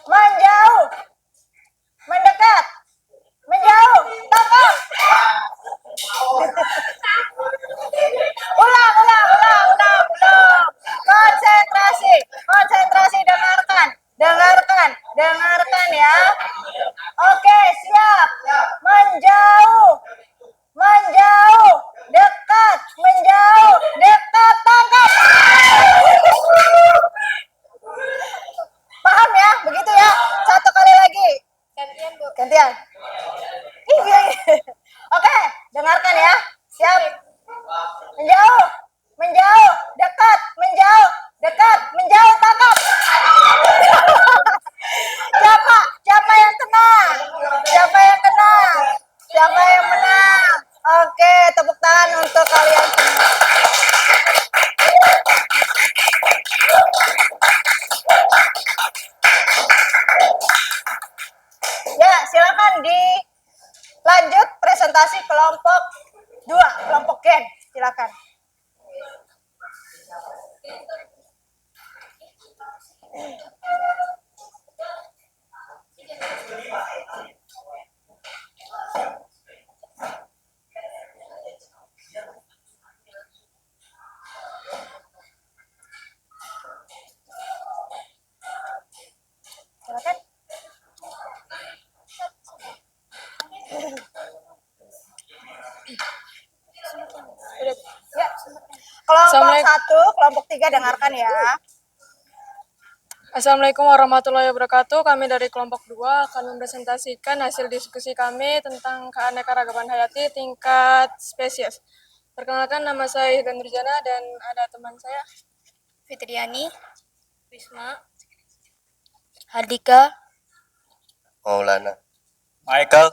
Menjauh. Mendekat. Menjauh. Tangkap. Ulang. Konsentrasi. Konsentrasi, dengarkan. Dengarkan ya. Oke, Gantian. Iya. Oke, dengarkan ya. Siap. Menjauh, menjauh, dekat, menjauh, dekat, menjauh, tangkap. Siapa? Siapa yang kena? Siapa yang kena? Siapa yang menang? Oke, tepuk tangan untuk kalian semua. Ya, silakan dilanjut presentasi kelompok 2, kelompok gen. Silakan. Silakan. Ya. Kelompok 1, kelompok 3 dengarkan ya. Assalamualaikum warahmatullahi wabarakatuh. Kami dari kelompok 2 akan mempresentasikan hasil diskusi kami tentang keanekaragaman hayati tingkat spesies. Perkenalkan, nama saya Hilda Nurjana dan ada teman saya Fitriani, Risma. Hardika, Maulana. Michael.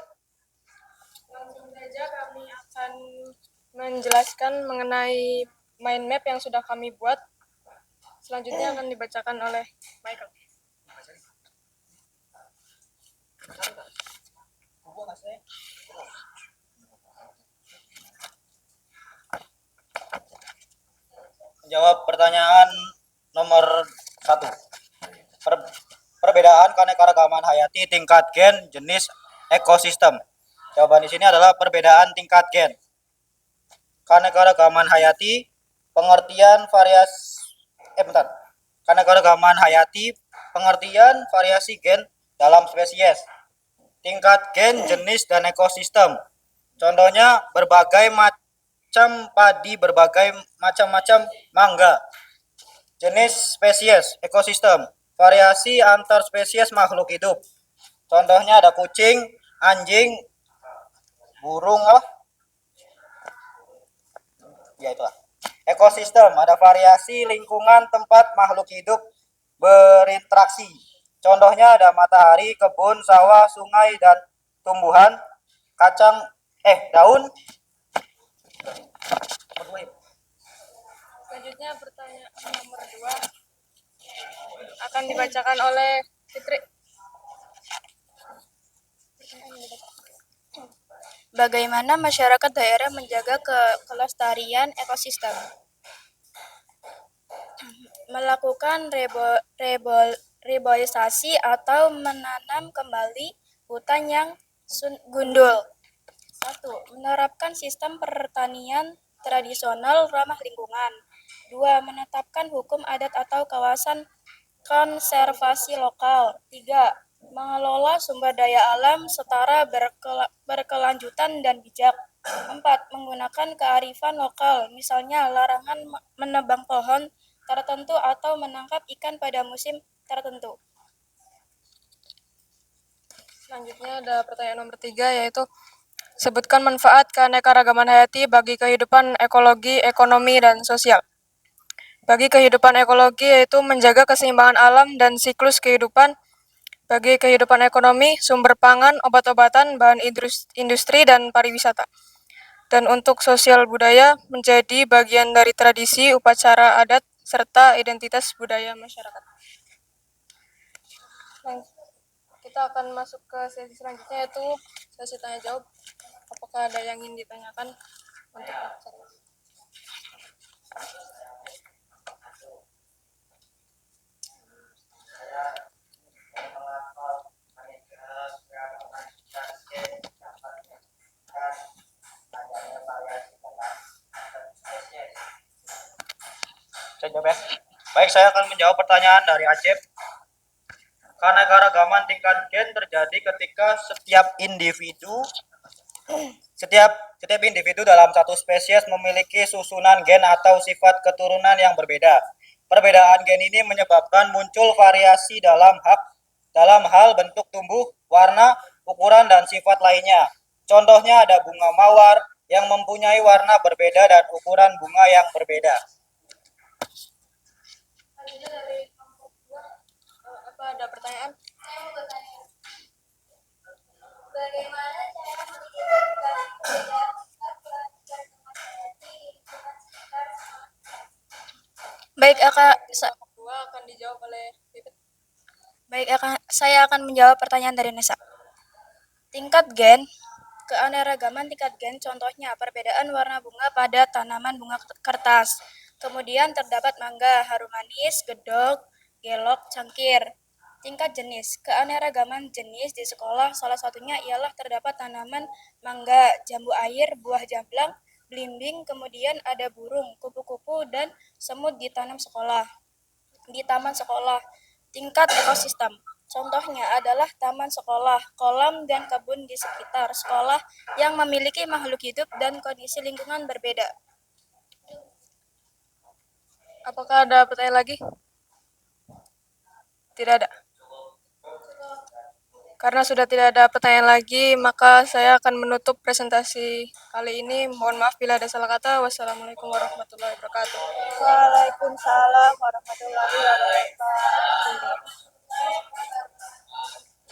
Langsung saja kami akan menjelaskan mengenai mind map yang sudah kami buat. Selanjutnya akan dibacakan oleh Michael. Menjawab pertanyaan nomor 1. Perbedaan keanekaragaman hayati tingkat gen jenis ekosistem. Jawaban di sini adalah perbedaan tingkat gen. Keanekaragaman hayati, pengertian variasi Keanekaragaman hayati, pengertian variasi gen dalam spesies. Tingkat gen, jenis, dan ekosistem. Contohnya berbagai macam padi, berbagai macam-macam mangga. Jenis spesies, ekosistem. Variasi antar spesies makhluk hidup. Contohnya ada kucing, anjing, burung apa? Ya itulah. Ekosistem, ada variasi lingkungan tempat makhluk hidup berinteraksi. Contohnya ada matahari, kebun, sawah, sungai, dan tumbuhan, daun. Selanjutnya pertanyaan nomor 2 akan dibacakan oleh Fitri. bagaimana masyarakat daerah menjaga kelestarian ekosistem? Melakukan reboisasi atau menanam kembali hutan yang gundul. 1. Menerapkan sistem pertanian tradisional ramah lingkungan. 2. Menetapkan hukum adat atau kawasan konservasi lokal. 3. Mengelola sumber daya alam setara berkelanjutan dan bijak. 4. Menggunakan kearifan lokal, misalnya larangan menebang pohon tertentu atau menangkap ikan pada musim tertentu. Selanjutnya ada pertanyaan nomor 3, yaitu sebutkan manfaat keanekaragaman hayati bagi kehidupan ekologi, ekonomi, dan sosial. Bagi kehidupan ekologi yaitu menjaga keseimbangan alam dan siklus kehidupan. Bagi kehidupan ekonomi, sumber pangan, obat-obatan, bahan industri, dan pariwisata. Dan untuk sosial budaya menjadi bagian dari tradisi, upacara adat, serta identitas budaya masyarakat. Kita akan masuk ke sesi selanjutnya, yaitu sesi tanya jawab. Apakah ada yang ingin ditanyakan untuk acara? Saya jawab ya. Baik, saya akan menjawab pertanyaan dari Acep. Keanekaragaman tingkat gen terjadi ketika setiap individu dalam satu spesies memiliki susunan gen atau sifat keturunan yang berbeda. Perbedaan gen ini menyebabkan muncul variasi dalam hal bentuk tumbuh, warna, ukuran, dan sifat lainnya. Contohnya ada bunga mawar yang mempunyai warna berbeda dan ukuran bunga yang berbeda. Selanjutnya dari kelompok 2, apa ada pertanyaan? Saya mau bertanya, bagaimana cara mengidentifikasi perbedaan sikap pelajar teman hayati di lingkungan sekitar sekolah? Baik, Kelompok 2 akan dijawab oleh Pipit. saya akan menjawab pertanyaan dari Nesa. Tingkat gen, keanekaragaman tingkat gen contohnya perbedaan warna bunga pada tanaman bunga kertas. Kemudian terdapat mangga, harum manis, gedok, gelok, cangkir. Tingkat jenis, keanekaragaman jenis di sekolah salah satunya ialah terdapat tanaman mangga, jambu air, buah jamblang, belimbing, kemudian ada burung, kupu-kupu, dan semut di taman sekolah. Tingkat ekosistem, contohnya adalah taman sekolah, kolam, dan kebun di sekitar sekolah yang memiliki makhluk hidup dan kondisi lingkungan berbeda. Apakah ada pertanyaan lagi? Tidak ada. Karena sudah tidak ada pertanyaan lagi, maka saya akan menutup presentasi kali ini. Mohon maaf bila ada salah kata. Wassalamualaikum warahmatullahi wabarakatuh. Waalaikumsalam warahmatullahi wabarakatuh.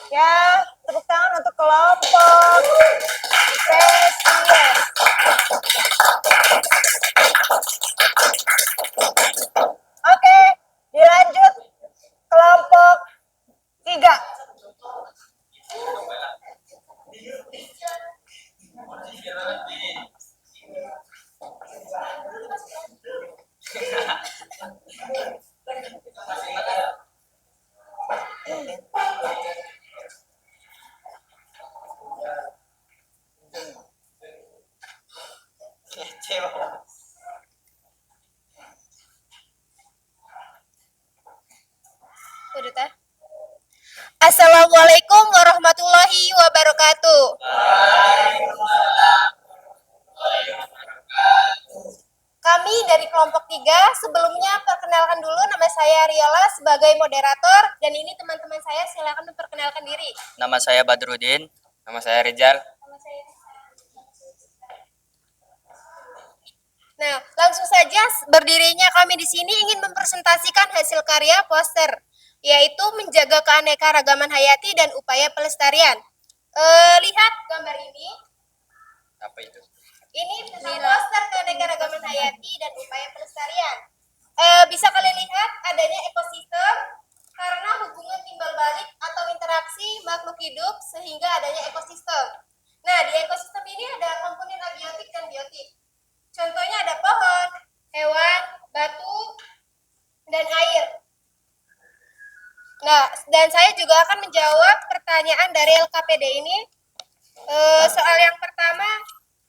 Ya, tepuk tangan untuk kelompok spesies. Oke, dilanjut kelompok 3. Assalamualaikum warahmatullahi wabarakatuh. Kami dari kelompok 3 sebelumnya perkenalkan dulu, nama saya Riola sebagai moderator dan ini teman-teman saya, silakan memperkenalkan diri. Nama saya Badrudin. Nama saya Rizal. Nah, langsung saja berdirinya kami di sini ingin mempresentasikan hasil karya poster, yaitu menjaga keanekaragaman hayati dan upaya pelestarian. Lihat gambar ini. Apa itu? Ini tentang poster keanekaragaman hayati dan upaya pelestarian. Bisa kalian lihat adanya ekosistem karena hubungan timbal balik atau interaksi makhluk hidup sehingga adanya ekosistem. Nah, di ekosistem ini ada komponen abiotik dan biotik. Contohnya ada pohon, hewan, batu, dan air. Nah, dan saya juga akan menjawab pertanyaan dari LKPD ini. Soal yang pertama,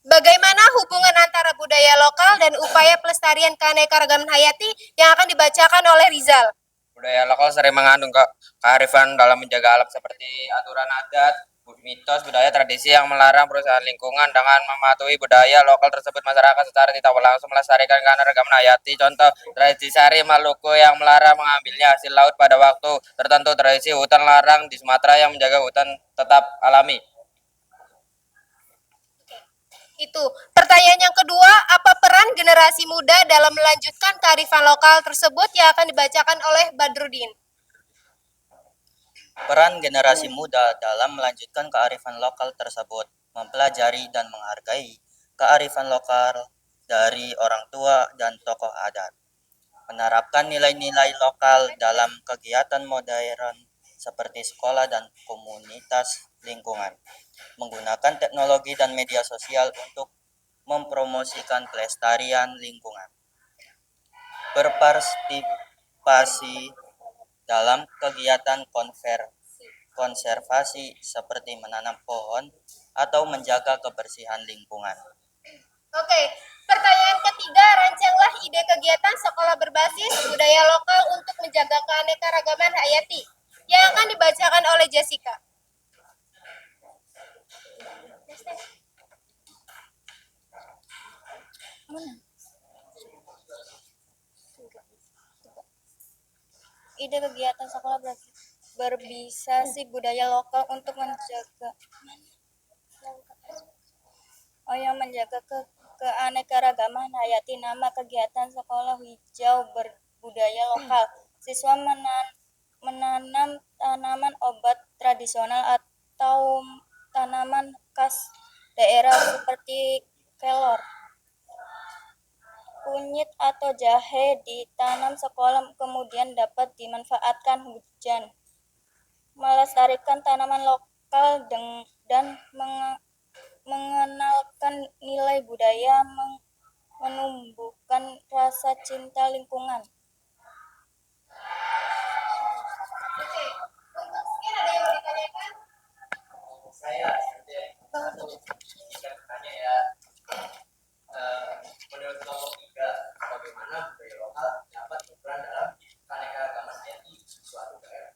bagaimana hubungan antara budaya lokal dan upaya pelestarian keanekaragaman hayati yang akan dibacakan oleh Rizal? Budaya lokal sering mengandung kearifan dalam menjaga alam seperti aturan adat, mitos, budaya, tradisi yang melarang perusahaan lingkungan. Dengan mematuhi budaya lokal tersebut, masyarakat secara tidak langsung melestarikan keanekaragaman hayati. Contoh, tradisi Sari Maluku yang melarang mengambilnya hasil laut pada waktu tertentu. Tradisi hutan larang di Sumatera yang menjaga hutan tetap alami. Itu. Pertanyaan yang kedua, apa peran generasi muda dalam melanjutkan kearifan lokal tersebut yang akan dibacakan oleh Badrudin? Peran generasi muda dalam melanjutkan kearifan lokal tersebut mempelajari dan menghargai kearifan lokal dari orang tua dan tokoh adat, menerapkan nilai-nilai lokal dalam kegiatan modern seperti sekolah dan komunitas lingkungan, menggunakan teknologi dan media sosial untuk mempromosikan pelestarian lingkungan, berpartisipasi dalam kegiatan konservasi seperti menanam pohon atau menjaga kebersihan lingkungan. Oke, pertanyaan ketiga, rancanglah ide kegiatan sekolah berbasis budaya lokal untuk menjaga keanekaragaman hayati yang akan dibacakan oleh Jessica. Ide kegiatan sekolah berbasis berbisasi budaya lokal untuk menjaga keanekaragaman hayati. Nama kegiatan sekolah hijau berbudaya lokal. Siswa menanam tanaman obat tradisional atau tanaman khas daerah seperti kelor, kunyit atau jahe ditanam sekolah kemudian dapat dimanfaatkan hujan. Melestarikan tanaman lokal dan mengenalkan nilai budaya, menumbuhkan rasa cinta lingkungan. Oke, untuk sekian ada yang mau ditanyakan? Saya bertanya ya, menurut kelompok 3, bagaimana budaya lokal dapat berperan dalam keanekaragaman hayati suatu daerah?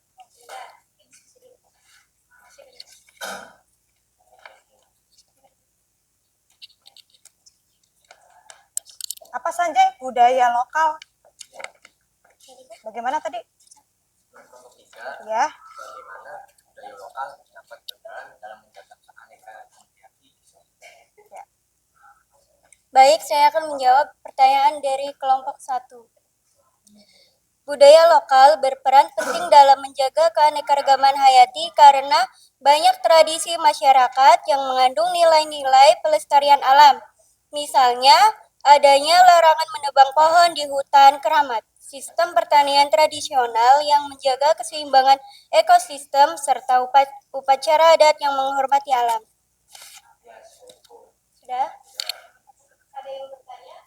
Apa Sanjay? Budaya lokal. Bagaimana tadi? Kelompok 3, Ya. bagaimana budaya lokal dapat berperan dalam menjaga keanekaragaman hayati suatu daerah? Baik, saya akan menjawab pertanyaan dari kelompok 1. Budaya lokal berperan penting dalam menjaga keanekaragaman hayati karena banyak tradisi masyarakat yang mengandung nilai-nilai pelestarian alam. Misalnya, adanya larangan menebang pohon di hutan keramat, sistem pertanian tradisional yang menjaga keseimbangan ekosistem, serta upacara adat yang menghormati alam. Sudah? Ada yang bertanya?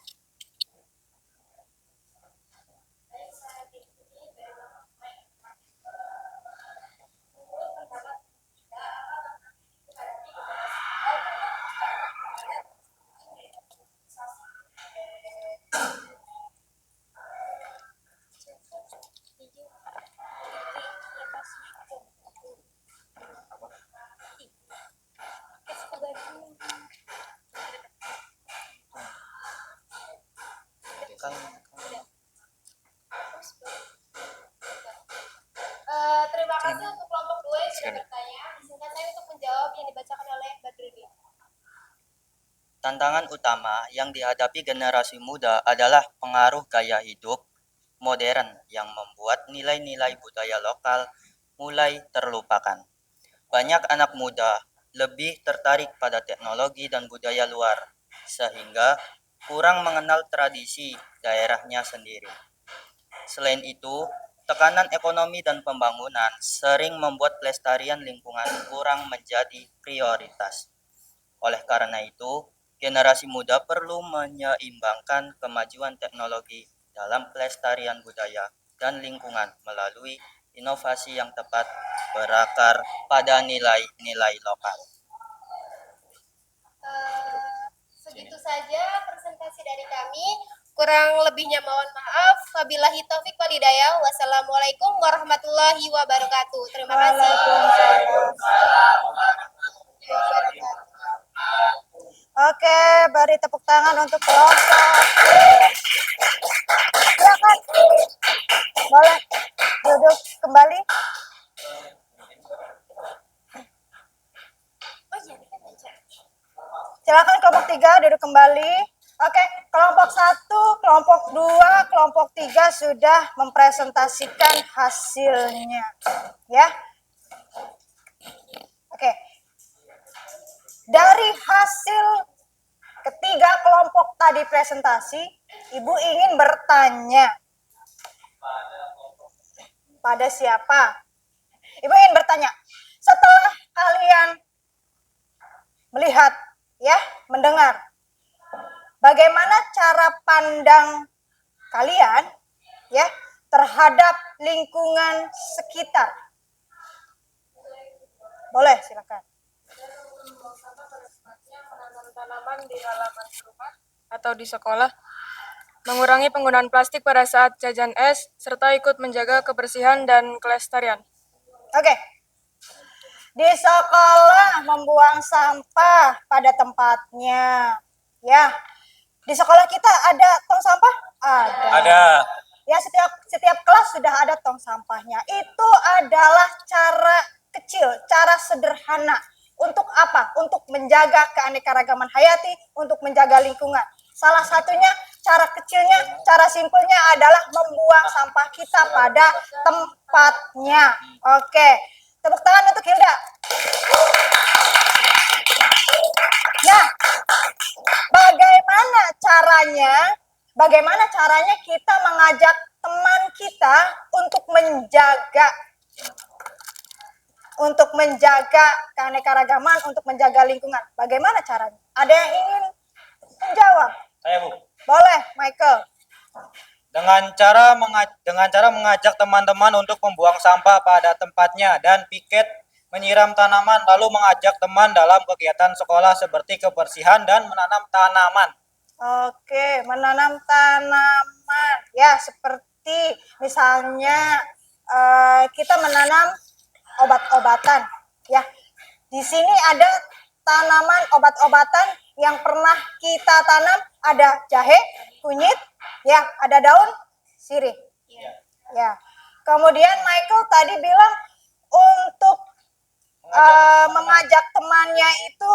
Terima kasih untuk kelompok 2 yang sudah bertanya. Izinkan saya untuk menjawab yang dibacakan oleh Badrudin. Tantangan utama yang dihadapi generasi muda adalah pengaruh gaya hidup modern yang membuat nilai-nilai budaya lokal mulai terlupakan. Banyak anak muda lebih tertarik pada teknologi dan budaya luar, sehingga kurang mengenal tradisi daerahnya sendiri. Selain itu, tekanan ekonomi dan pembangunan sering membuat pelestarian lingkungan kurang menjadi prioritas. Oleh karena itu, generasi muda perlu menyeimbangkan kemajuan teknologi dalam pelestarian budaya dan lingkungan melalui inovasi yang tepat berakar pada nilai-nilai lokal. Segitu saja presentasi dari kami. Kurang lebihnya mohon maaf. Wabillahi taufik wal hidayah. Wassalamualaikum warahmatullahi wabarakatuh. Terima kasih. Oke, beri tepuk tangan untuk kelompok. Silakan. Boleh duduk kembali. Silakan kelompok 3 duduk kembali. Oke, kelompok 1, kelompok 2, kelompok 3 sudah mempresentasikan hasilnya. Ya. Oke. Dari hasil ketiga kelompok tadi presentasi, Ibu ingin bertanya. Pada siapa? Ibu ingin bertanya. Setelah kalian melihat, ya, mendengar, bagaimana cara pandang kalian, ya, terhadap lingkungan sekitar? Boleh, silakan. Menanam tanaman di halaman rumah atau di sekolah, mengurangi penggunaan plastik pada saat jajan es, serta ikut menjaga kebersihan dan kelestarian. Oke. Di sekolah membuang sampah pada tempatnya. Ya. Di sekolah kita ada tong sampah? Ada. Ya, setiap kelas sudah ada tong sampahnya. Itu adalah cara kecil, cara sederhana. Untuk apa? Untuk menjaga keanekaragaman hayati, untuk menjaga lingkungan. Salah satunya, cara kecilnya, cara simpelnya adalah membuang sampah kita pada tempatnya. Oke, tepuk tangan untuk Hilda. Nah, bagaimana caranya kita mengajak teman kita untuk menjaga keanekaragaman, untuk menjaga lingkungan. Bagaimana caranya? Ada yang ingin menjawab? Saya, Bu. Boleh, Michael. Dengan cara mengajak teman-teman untuk membuang sampah pada tempatnya dan piket menyiram tanaman, lalu mengajak teman dalam kegiatan sekolah seperti kebersihan dan menanam tanaman. Oke, menanam tanaman. Ya, seperti misalnya kita menanam obat-obatan. Ya, di sini ada tanaman obat-obatan yang pernah kita tanam. Ada jahe, kunyit, ya, ada daun sirih. Ya. Kemudian Michael tadi bilang untuk mengajak temannya itu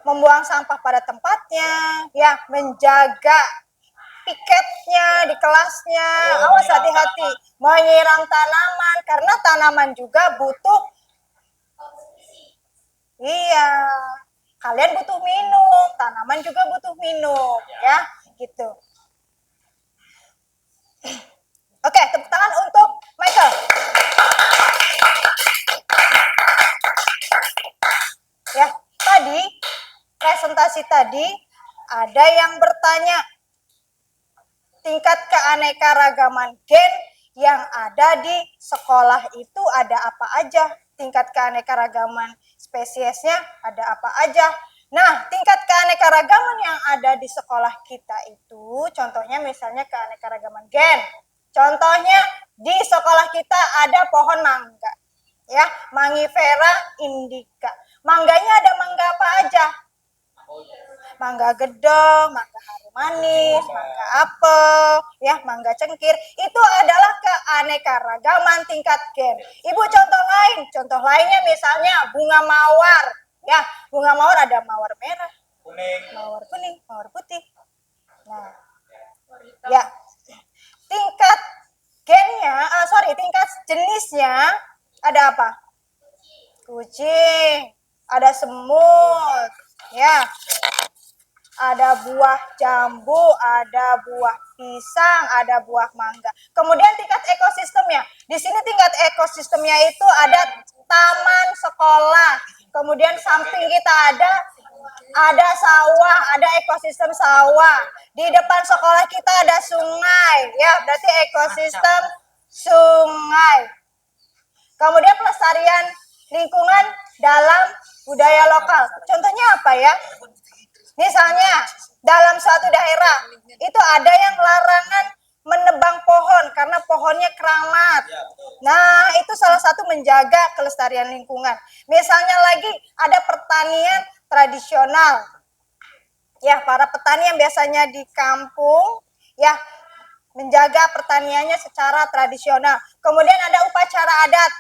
membuang sampah pada tempatnya, ya, menjaga piketnya di kelasnya, awas hati-hati, menyiram tanaman karena tanaman juga butuh, iya, kalian butuh minum, tanaman juga butuh minum, ya, gitu. Oke, tepuk tangan untuk Michael. Ya, tadi presentasi tadi ada yang bertanya tingkat keanekaragaman gen yang ada di sekolah itu ada apa aja? Tingkat keanekaragaman spesiesnya ada apa aja? Nah, tingkat keanekaragaman yang ada di sekolah kita itu contohnya misalnya keanekaragaman gen. Contohnya di sekolah kita ada pohon mangga. Ya, Mangifera indica. Mangganya ada mangga apa aja? Mangga gedong, mangga harum manis, mangga apel, ya, mangga cengkir. Itu adalah keanekaragaman tingkat gen. Ibu contoh lainnya misalnya bunga mawar. Ya, bunga mawar ada mawar merah, mawar kuning, mawar putih. Nah, ya, tingkat jenisnya ada apa? Kucing, ada semut, ya. Ada buah jambu, ada buah pisang, ada buah mangga. Kemudian tingkat ekosistemnya. Di sini tingkat ekosistemnya itu ada taman sekolah. Kemudian samping kita ada sawah, ada ekosistem sawah. Di depan sekolah kita ada sungai, ya, berarti ekosistem sungai. Kemudian pelestarian lingkungan dalam budaya lokal. Contohnya apa ya? Misalnya dalam suatu daerah itu ada yang larangan menebang pohon karena pohonnya keramat. Nah, itu salah satu menjaga kelestarian lingkungan. Misalnya lagi ada pertanian tradisional. Ya, para petani yang biasanya di kampung, ya, menjaga pertaniannya secara tradisional. Kemudian ada upacara adat.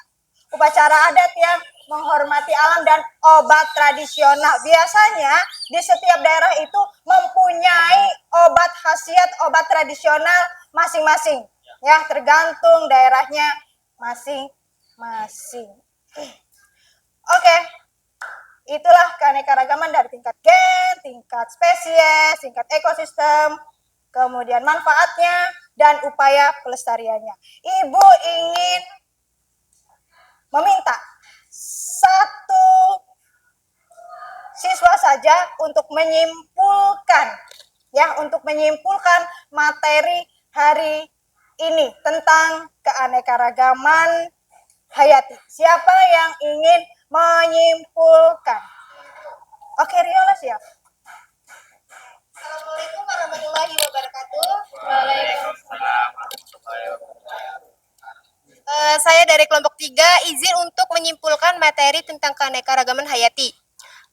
Upacara adat yang menghormati alam dan obat tradisional. Biasanya di setiap daerah itu mempunyai obat khasiat, obat tradisional masing-masing. Ya, tergantung daerahnya masing-masing. Oke. Itulah keanekaragaman dari tingkat gen, tingkat spesies, tingkat ekosistem, kemudian manfaatnya dan upaya pelestariannya. Ibu ingin meminta satu siswa saja untuk menyimpulkan materi hari ini tentang keanekaragaman hayati. Siapa yang ingin menyimpulkan? Oke, Riola siap. Assalamualaikum warahmatullahi wabarakatuh. Saya dari kelompok 3 izin untuk menyimpulkan materi tentang keanekaragaman hayati.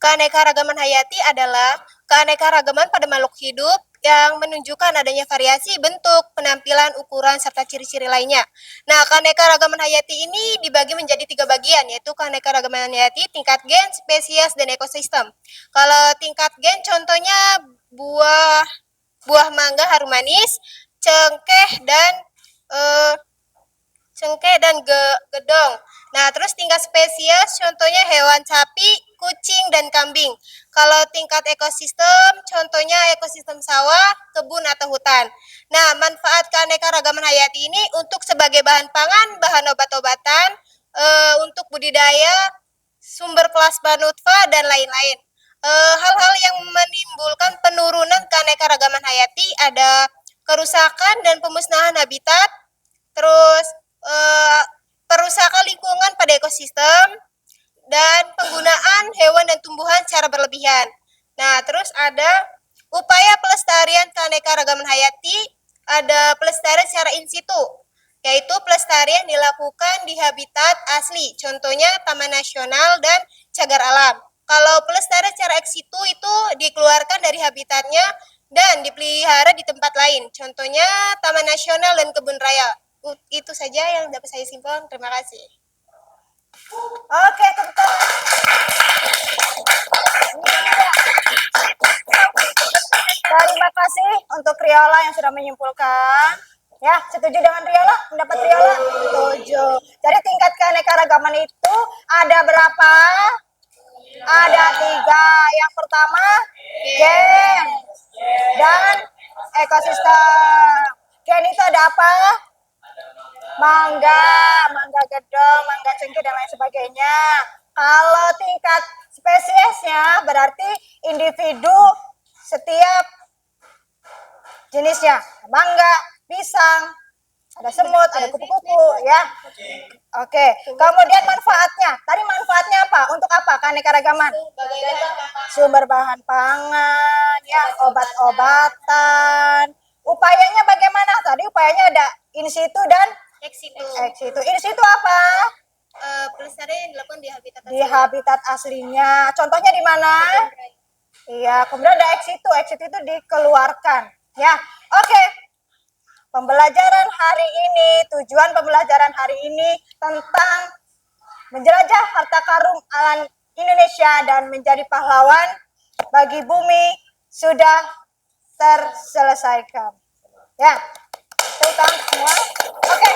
Keanekaragaman hayati adalah keanekaragaman pada makhluk hidup yang menunjukkan adanya variasi bentuk, penampilan, ukuran, serta ciri-ciri lainnya. Nah, keanekaragaman hayati ini dibagi menjadi 3 bagian, yaitu keanekaragaman hayati, tingkat gen, spesies, dan ekosistem. Kalau tingkat gen contohnya buah mangga harum manis, cengkeh dan eh, gedong. Nah, terus tingkat spesies contohnya hewan sapi, kucing, dan kambing. Kalau tingkat ekosistem contohnya ekosistem sawah, kebun, atau hutan. Nah, manfaat keanekaragaman hayati ini untuk sebagai bahan pangan, bahan obat-obatan, untuk budidaya, sumber plasma nutfa, dan lain-lain. Hal-hal yang menimbulkan penurunan keanekaragaman hayati ada kerusakan dan pemusnahan habitat, terus perusakan lingkungan pada ekosistem, dan penggunaan hewan dan tumbuhan secara berlebihan. Nah, terus ada upaya pelestarian keanekaragaman hayati, ada pelestarian secara in situ, yaitu pelestarian dilakukan di habitat asli, contohnya taman nasional dan cagar alam. Kalau pelestarian secara ex situ itu dikeluarkan dari habitatnya dan dipelihara di tempat lain, contohnya taman nasional dan kebun raya. Itu saja yang dapat saya simpulkan. Terima kasih. Oke, tepuk tangan. Iya. Terima kasih untuk Riola yang sudah menyimpulkan. Ya, setuju dengan Riola? Pendapat Riola? Setuju. Jadi tingkat keanekaragaman itu ada berapa? Ada 3. Yang pertama, gen dan ekosistem. Gen itu ada apa? Mangga, mangga gedong, mangga cengkeh, dan lain sebagainya. Kalau tingkat spesiesnya berarti individu setiap jenisnya. Mangga, pisang, ada semut, ada kupu-kupu, ya. Oke, kemudian manfaatnya. Tadi manfaatnya apa? Untuk apa? Keanekaragaman. Sumber bahan pangan, ya, obat-obatan. Upayanya bagaimana? Tadi upayanya ada in situ dan Ex situ. ex situ. In situ apa? Pelestarian yang dilakukan di habitat Di habitat aslinya. Contohnya di mana? Iya, kemudian ada ex situ. Ex situ itu dikeluarkan. Ya, oke. Pembelajaran hari ini, tujuan pembelajaran hari ini tentang menjelajah harta karun alam Indonesia dan menjadi pahlawan bagi bumi sudah terselesaikan. Ya, tepuk tangan semua. Oke.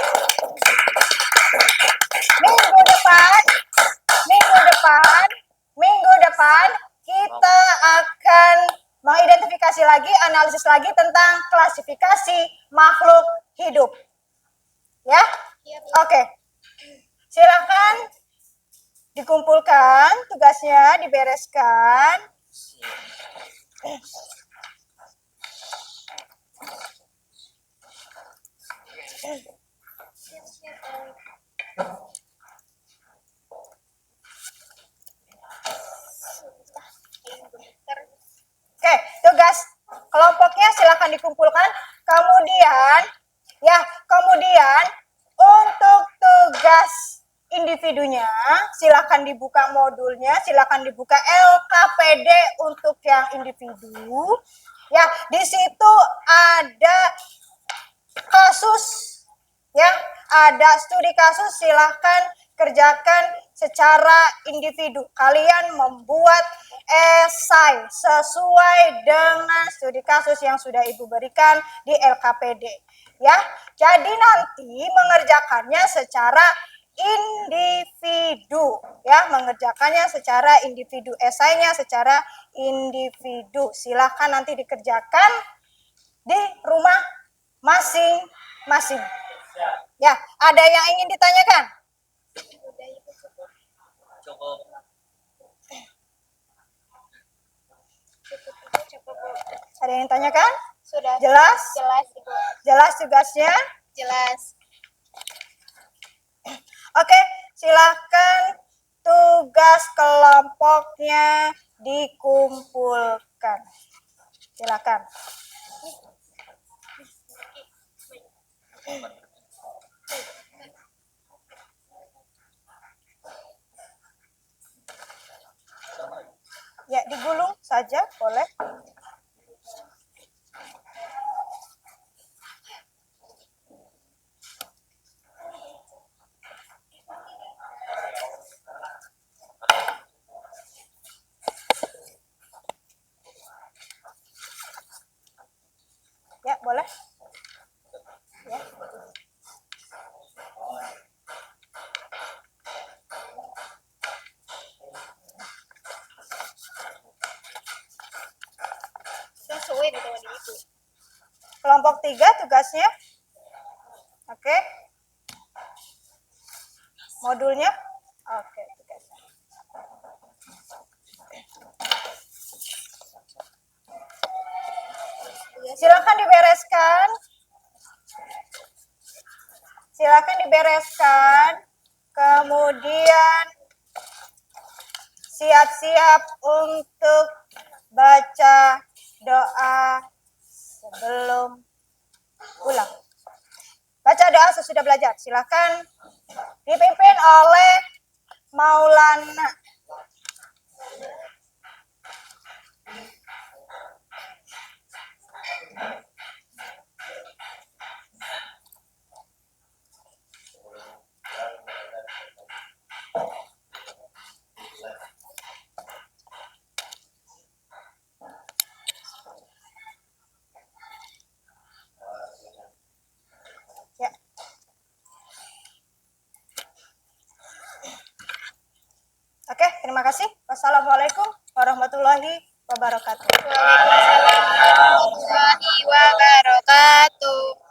Minggu depan kita akan mengidentifikasi lagi, analisis lagi tentang klasifikasi makhluk hidup. Ya? Oke. Silakan dikumpulkan tugasnya, dibereskan. Oke, tugas kelompoknya silakan dikumpulkan. Kemudian untuk tugas individunya silakan dibuka modulnya, silakan dibuka LKPD untuk yang individu. Ya, di situ ada kasus, ya, ada studi kasus, silahkan kerjakan secara individu. Kalian membuat esai sesuai dengan studi kasus yang sudah Ibu berikan di LKPD. Ya, jadi nanti mengerjakannya secara individu, ya, mengerjakannya secara individu, esainya secara individu. Silahkan nanti dikerjakan di rumah masing-masing. Ya, ada yang ingin ditanyakan? Cukup. Ada yang tanyakan? Sudah. Jelas? Jelas, Ibu. Jelas tugasnya? Jelas. Oke, silahkan tugas kelompoknya dikumpulkan. Silakan. Ya, digulung saja boleh. Kelompok 3 tugasnya. Oke. Modulnya. Oke, tugasnya. Silakan dibereskan. Silakan dibereskan. Kemudian siap-siap untuk baca doa sebelum pulang. Baca doa sesudah belajar. Silakan dipimpin oleh Maulana. Ya. Oke, terima kasih. Wassalamualaikum warahmatullahi wabarakatuh. Waalaikumsalam warahmatullahi wabarakatuh.